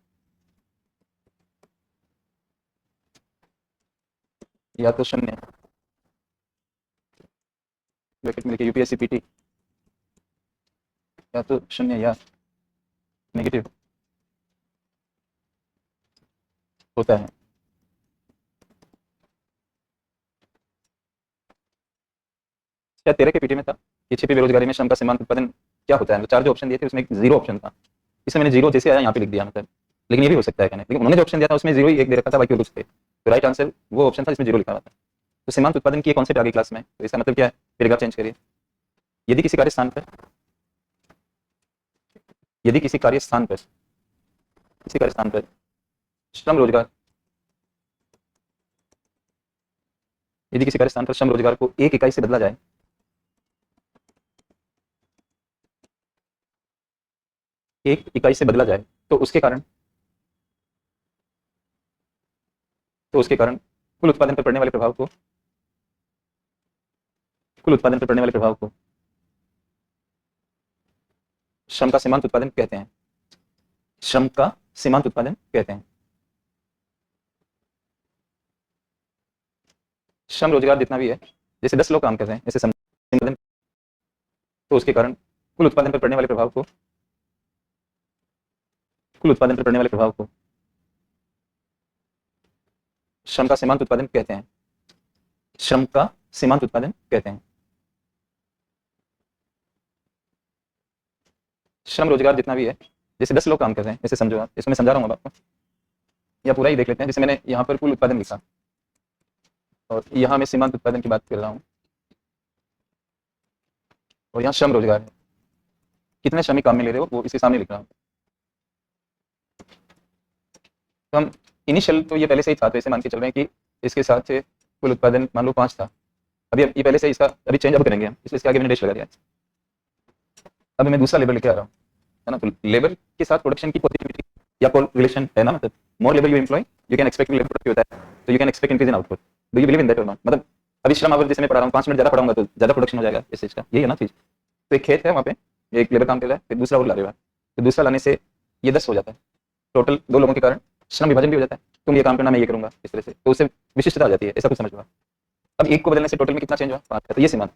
या तो शून्य, ब्रैकेट में लिखिए यूपीएससी पीटी या तो शून्य या नेगेटिव होता है। क्या 13 के पीटी में था कि छिपी बेरोजगारी में श्रम का सीमांत उत्पादन क्या होता है? मतलब 4 जो ऑप्शन दिए थे उसमें एक जीरो ऑप्शन था, इसमें मैंने जीरो जैसे आया यहाँ पे लिख दिया, मतलब लेकिन ये भी हो सकता है कहने, लेकिन उन्होंने जो ऑप्शन दिया था उसमें जीरो ही एक दे रखा था, बाकी कुछ थे, तो राइट आंसर वो ऑप्शन था जिसमें जीरो लिखा हुआ था। तो सीमांत उत्पादन की कॉन्सेप्ट आ गई क्लास में, तो इसका मतलब क्या है? पैराग्राफ चेंज करिए। यदि किसी कार्य स्थान पर श्रम रोजगार यदि किसी कार्य स्थान पर श्रम रोजगार को एक इकाई से बदला जाए तो उसके कारण कुल उत्पादन पर पड़ने वाले प्रभाव को श्रम का सीमांत उत्पादन कहते हैं। श्रम रोजगार जितना भी है, जैसे 10 लोग काम कर रहे हैं ऐसे समझ, तो उसके कारण कुल उत्पादन पर पड़ने वाले प्रभाव को श्रम का सीमांत उत्पादन कहते हैं। श्रम रोजगार जितना भी है, जैसे 10 लोग काम कर रहे हैं ऐसे समझो आप, इसमें समझा रहा हूँ आपको, या पूरा ही देख लेते हैं। जैसे मैंने यहाँ पर कुल उत्पादन लिखा और यहाँ मैं सीमांत उत्पादन की बात कर रहा हूँ, और यहाँ श्रम रोजगार है, कितने श्रमिक काम में ले रहे हो वो इसके सामने लिख रहा हूँ। तो हम इनिशियल तो ये पहले से ही था, तो ऐसे मान के चल रहे हैं कि इसके साथ से कुल उत्पादन मान लो 5 था, अभी ये पहले से इसका अभी चेंज अब करेंगे हम, इसलिए इसके आगे मैंने डेश लगा दिया। अब मैं दूसरा लेबर लेके आ रहा हूँ, है ना। तो लेबर के साथ प्रोडक्शन की पॉजिटिविटी या रिलेशन है ना, मतलब more labour you employ you can expect labour productive होता है, तो you can expect increase in output. Do you believe in that और नॉट? मतलब अभी श्रम आवर जैसे मैं पढ़ा रहा हूँ, 5 मिनट ज्यादा पढ़ाऊंगा तो ज्यादा प्रोडक्शन हो जाएगा इस चीज का, यही है ना चीज। तो एक खेत है वहाँ पे, एक लेबर काम कर रहा है, फिर दूसरा और ला रहा है, तो दूसरा लाने से ये 10 हो जाता है, टोटल 2 लोगों के कारण श्रम विभाजन भी हो जाता है, तुम ये काम करना मैं ये करूंगा इस तरह से, तो उससे विशिष्टता आ जाती है, ऐसा कुछ समझ लो। अब एक को बदलने से टोटल में कितना चेंज हुआ? 5 तो ये सीमांत।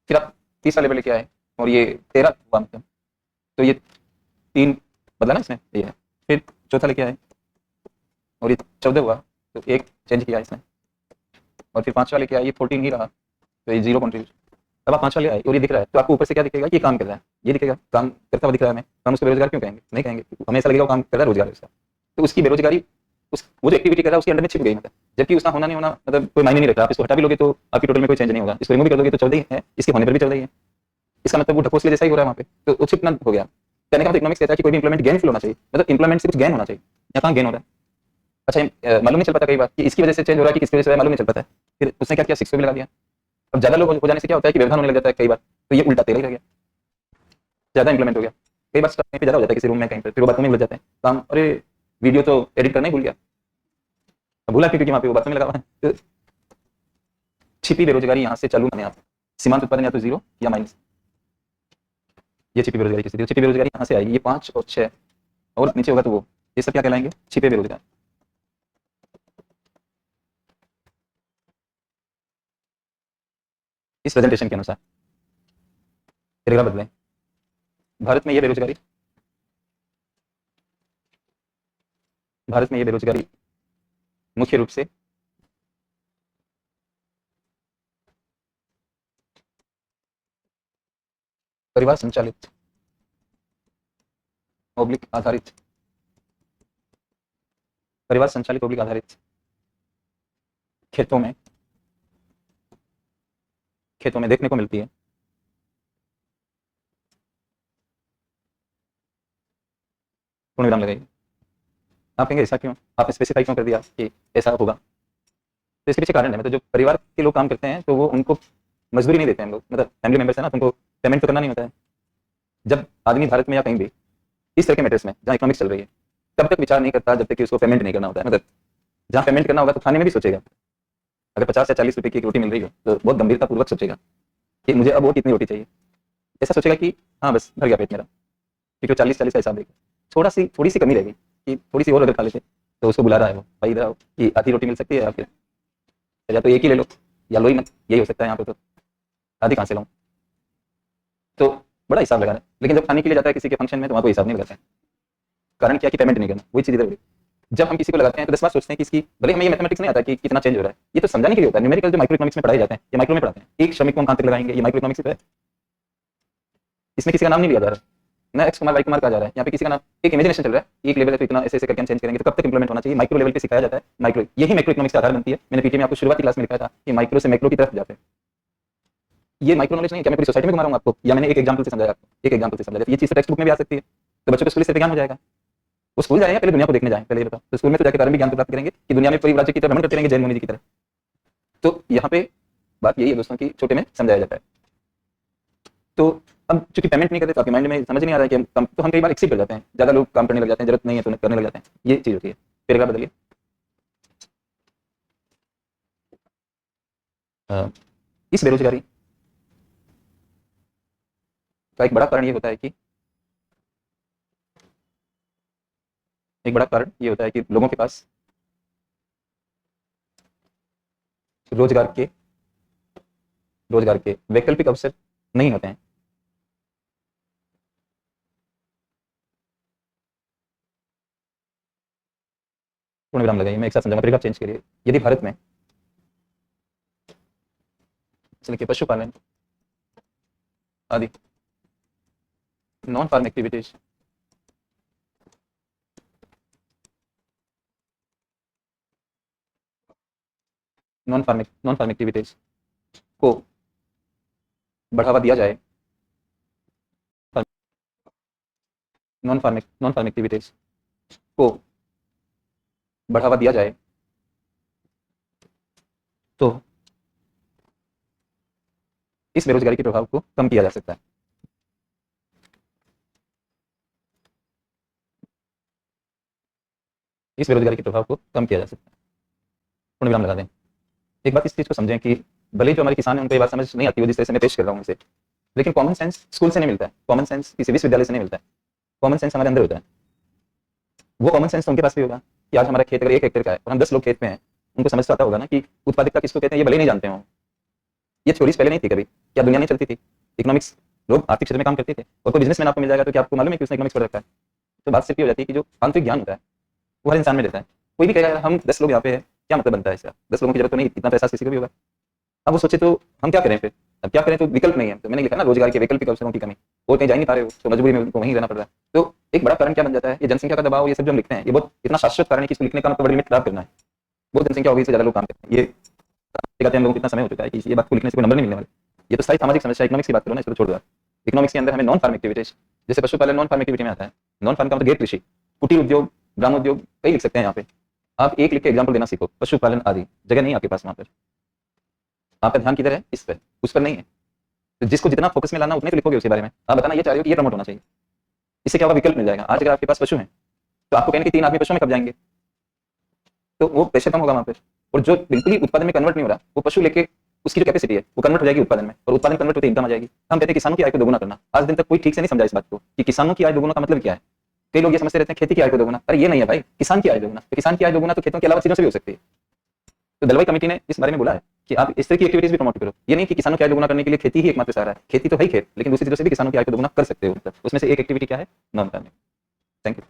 फिर आप तीसरा लेबर लेके आए और ये 13 हुआ, मतलब तो ये 3 बदला ना इसमें, ये है। फिर चौथा लेके आए और ये 14 हुआ, तो 1 चेंज किया इसने, और फिर 5वां लेके आए, ये 14 ही रहा, तो ये 0 कॉन्ट्रीब्यूशन। अब आप 5वां ले आए और ये दिख रहा है, तो आपको ऊपर से क्या दिखेगा? ये काम कर रहा है, ये दिखेगा काम करता हुआ दिख रहा है, हमें हम उसको बेरोजगार क्यों कहेंगे? नहीं कहेंगे, हमें ऐसा लगेगा वो काम कर रहा है, रोजगार है उसका, तो उसकी बेरोजगारी वो जो एक्टिविटी कर रहा है उसके अंडर में छिप गई, मतलब जबकि उसका होना नहीं होना मतलब कोई मायने नहीं रखता। आप इसको हटा भी लोगे तो आपकी टोटल में कोई चेंज नहीं होगा, इसको रिमूव भी कर दोगे तो 14 ही है, इसके होने पर भी 14 ही है, इसका मतलब वो ढकोसले जैसा ही हो रहा है वहाँ पे, तो वो छिपना हो गया। कहने का मतलब इकोनॉमिक्स कहता है कि कोई भी इंप्लीमेंट गेनफुल होना चाहिए, मतलब इंप्लीमेंट से कुछ गेन होना चाहिए, यहाँ कहाँ गेन हो रहा है? अच्छा मालूम नहीं चल पाता कई बार कि इसकी वजह से चेंज हो रहा है कि किसकी वजह से मालूम नहीं चल पाता है, फिर उसने क्या किया? 6 में लगा दिया। अब ज्यादा लोग हो जाने से क्या होता है कि व्यवधान होने लग जाता है कई बार, तो ये उल्टा 13 ही रह गया, ज्यादा इंप्लीमेंट हो गया। कई बार कहीं पे ज्यादा हो जाता है किसी रूम में कहीं पर, फिर वो बातों में लग जाते हैं काम, अरे वीडियो तो एडिट करना ही भूल गया, भूला क्योंकि वहाँ पे वो बातों में लगा हुआ है। तो छिपी बेरोजगारी यहाँ से चालू माने आप, सीमांत उत्पादन या तो 0 या माइनस, ये छिपी बेरोजगारी की स्थिति। छिपी बेरोजगारी यहाँ से आएगी, ये 5 और 6 और नीचे होगा, तो वो ये सब क्या कहलाएंगे? छिपे बेरोजगार। इस प्रेजेंटेशन के अनुसार पैराग्राफ बदलें। भारत में ये बेरोजगारी मुख्य रूप से परिवार संचालित ओब्लिक आधारित, परिवार संचालित ओब्लिक आधारित खेतों में देखने को मिलती है। पूर्ण विराम लगाइए। आप कहेंगे ऐसा क्यों, आपने स्पेसिफाई क्यों कर दिया कि ऐसा होगा? तो इसके पीछे कारण है, मतलब जो परिवार के लोग काम करते हैं तो वो उनको मजदूरी नहीं देते हैं लोग, मतलब फैमिली मेंबर्स है ना, तुमको पेमेंट तो करना नहीं होता है। जब आदमी भारत में या कहीं भी इस तरह के मैटर्स में जहाँ इकोनॉमिक्स चल रही है तब तक विचार नहीं करता जब तक कि उसको पेमेंट नहीं करना होता है। मतलब जहाँ पेमेंट करना होगा तो खाने में भी सोचेगा। अगर 50 या 40 रुपए की एक रोटी मिल रही हो तो बहुत गंभीरतापूर्वक सोचेगा कि मुझे अब और कितनी रोटी चाहिए। ऐसा सोचेगा कि हाँ बस भर गया पेट मेरा, क्योंकि 40-40 का हिसाब देगा। थोड़ी सी कमी रहेगी कि थोड़ी सी और अगर खा लेते तो उसको बुला रहा है वो, भाई इधर आओ कि आधी रोटी मिल सकती है, या फिर या तो एक ही ले लो या लो ही मत, यही हो सकता है यहाँ पे, तो आधी कहाँ से लाऊं? तो बड़ा हिसाब लगा रहा है। लेकिन जब खाने के लिए जाता है किसी के फंक्शन में तो वहाँ कोई हिसाब नहीं लगाता है। कारण क्या कि पेमेंट नहीं करना, वही चीज इधर। जब हम किसी को लगाते हैं तो 10 बार सोचते हैं कि इसकी, भले हमें ये मैथमेटिक्स नहीं आता कि कितना चेंज हो रहा है, ये तो समझाने के लिए होता है। न्यूमेरिकल जो माइक्रो इकोनॉमिक्स में पढ़ाए जाते हैं, ये माइक्रो में पढ़ाते हैं। एक श्रमिक को हम कहाँ तक लगाएंगे, ये माइक्रो इकोनॉमिक्स पे है। इसमें किसी का नाम नहीं लिया जा रहा है, ना एक्स कुमार वाई कुमार कहा जा रहा है। यहाँ पे किसी का नाम, एक इमेजिनेशन चल रहा है, एक लेवल है तो इतना ऐसे करके हम चेंज करेंगे, तो कब तक इंप्लीमेंट होना चाहिए, माइक्रो लेवल पे सिखाया जाता है। माइक्रो, यही माइक्रो इकोनॉमिक्स का आधार बनती है। मैंने पीटी में आपको शुरुआती क्लास में लिखा था कि माइक्रो से मैक्रो की तरफ जाते हैं। ये माइक्रो नॉलेज नहीं है क्या? मैं पूरी सोसाइटी में घुमा रहा हूँ आपको, या मैंने एक एग्जांपल से समझाया आपको, एक एग्जांपल से समझाया। ये चीज टेक्स्ट बुक में भी आ सकती है, तो बच्चों को स्कूल से ज्ञान हो जाएगा। वो स्कूल जाएगा, पहले दुनिया को देखने जाए, पहले ये बताओ। तो स्कूल में तो जाकर प्रारंभिक ज्ञान प्राप्त करेंगे कि दुनिया में पूरी राज्य की तरह भ्रमण करते रहेंगे, जैन मुनि जी की तरह। तो यहाँ पे बात यही है दोस्तों की छोटे में समझाया जाता है। तो अब चूंकि पेमेंट नहीं करते तो आपके माइंड में समझ नहीं आ रहा है कि हम कई बार एक्सीड कर जाते हैं, ज्यादा लोग काम करने लग जाते हैं, जरूरत नहीं है तो करने लग जाते हैं, ये चीज होती है। पैराग्राफ बदलिए। इस बेरोजगारी का एक बड़ा कारण ये होता है कि लोगों के पास रोजगार के वैकल्पिक अवसर नहीं होते हैं। पूर्ण विराम लगाइए। मैं एक साथ समझाऊंगा, पैराग्राफ चेंज करिए। यदि भारत में चलिए पशुपालन आदि non farm activities non farm activities को बढ़ावा दिया जाए, नॉन फार्म एक्टिविटीज को बढ़ावा दिया जाए तो इस बेरोजगारी के प्रभाव को कम किया जा सकता है। इस बेरोजगारी के प्रभाव को कम किया जा सकता है। पूर्ण विराम लगा दें। एक बात इस चीज को समझें कि भले ही जो हमारे किसान हैं उनको ये बात समझ नहीं आती हो जिस तरह से मैं पेश कर रहा हूँ इसे, लेकिन कॉमन सेंस स्कूल से नहीं मिलता है, कॉमन सेंस किसी विश्वविद्यालय से नहीं मिलता है। कॉमन सेंस हमारे अंदर होता है। वो कॉमन सेंस तो उनके पास भी होगा कि आज हमारा खेत अगर 1 हेक्टेयर का है और हम 10 लोग खेत में हैं, उनको समझ तो आता होगा ना कि उत्पादकता किसको कहते हैं, ये भले नहीं जानते हो। ये थ्योरीज पहले नहीं थी कभी, क्या दुनिया नहीं चलती थी? इकोनॉमिक्स, लोग आर्थिक क्षेत्र में काम करते थे, और कोई बिजनेसमैन आपको मिल जाएगा तो क्या आपको मालूम है कि उसने इकोनॉमिक्स पढ़ रखा है? तो बात सिर्फ ये हो जाती है कि जो आंतरिक ज्ञान होता है वो हर इंसान में रहता है। कोई भी कहेगा हम 10 लोग यहाँ पे हैं, क्या मतलब बनता है इसका? 10 लोगों की जरूरत तो नहीं, इतना पैसा किसी को भी होगा। अब वो सोचे तो हम क्या करें फिर? अब क्या करें, तो विकल्प नहीं है। तो मैंने लिखा ना, रोजगार के वैकल्पिक अवसरों की कमी, और कहीं जा नहीं पा रहे हो तो मजबूरी में उनको वहीं रहना पड़ रहा है। तो एक बड़ा कारण क्या बन जाता है, ये जनसंख्या का दबाव, ये सब जो हम लिखते हैं, ये बहुत इतना शाश्वत कारण है कि इसको लिखने का मतलब बड़ी लिमिट खराब करना है। बहुत जनसंख्या होगी, से ज्यादा लोग काम करते हैं, ये कहते हैं हम लोगों को कितना समय हो चुका है कि ये बात को लिखने से कोई नंबर नहीं मिलने वाले। ये तो सारी सामाजिक समस्या, इकोनॉमिक्स की बात करो ना, इसको छोड़ दो। इकोनॉमिक्स के अंदर हमें नॉन फार्म एक्टिविटीज, जैसे पशुपालन नॉन फार्म एक्टिविटी में आता है। नॉन फार्म का मतलब गैर कृषि, कुटीर उद्योग, ग्राम उद्योग, कई लिख सकते हैं यहाँ पे। आप एक लिख के एग्जाम्पल देना सीखो, पशुपालन आदि। जगह नहीं आपके पास वहां पर, आपका ध्यान किधर है? इस पर, उस पर नहीं है। तो जिसको जितना फोकस में लाना उतने तो लिखोगे उसके बारे में। आप बताना ये चाह रहे हो कि ये प्रमोट होना चाहिए, इससे क्या होगा, विकल्प मिल जाएगा। आज अगर आपके पास पशु हैं तो आपको कहने कि 3 आदमी पशु में कब जाएंगे, तो वो प्रेशर कम होगा वहां पर। और जो बिल्कुल ही उत्पादन में कन्वर्ट नहीं हो रहा, वो पशु लेके उसकी जो कैपेसिटी है वो कन्वर्ट हो जाएगी उत्पादन में, और उत्पादन कन्वर्ट होते इनकम आ जाएगी। हम कहते हैं किसानों की आय को दोगुना करना। आज दिन तक कोई ठीक से नहीं समझा इस बात को कि किसानों की आय दोगुना का मतलब क्या है। कई लोग ये समझते रहते हैं खेती की आय को दोगुना। अरे ये नहीं है भाई, किसान की आय दोगुना। तो किसान की आय दोगुना तो खेतों के अलावा चीजों से भी हो सकती है। तो दलवाई कमेटी ने इस बारे में बोला है कि आप इस तरह की एक्टिविटीज भी प्रमोट करो। ये नहीं कि किसानों की आय दोगुना करने के लिए खेती ही एकमात्र सहारा है। खेती तो है ही खेत, लेकिन दूसरी चीजों से भी किसानों की आय को दोगुना कर सकते हो। उसमें से एक एक्टिविटी क्या है, नॉन फार्मिंग। Thank you.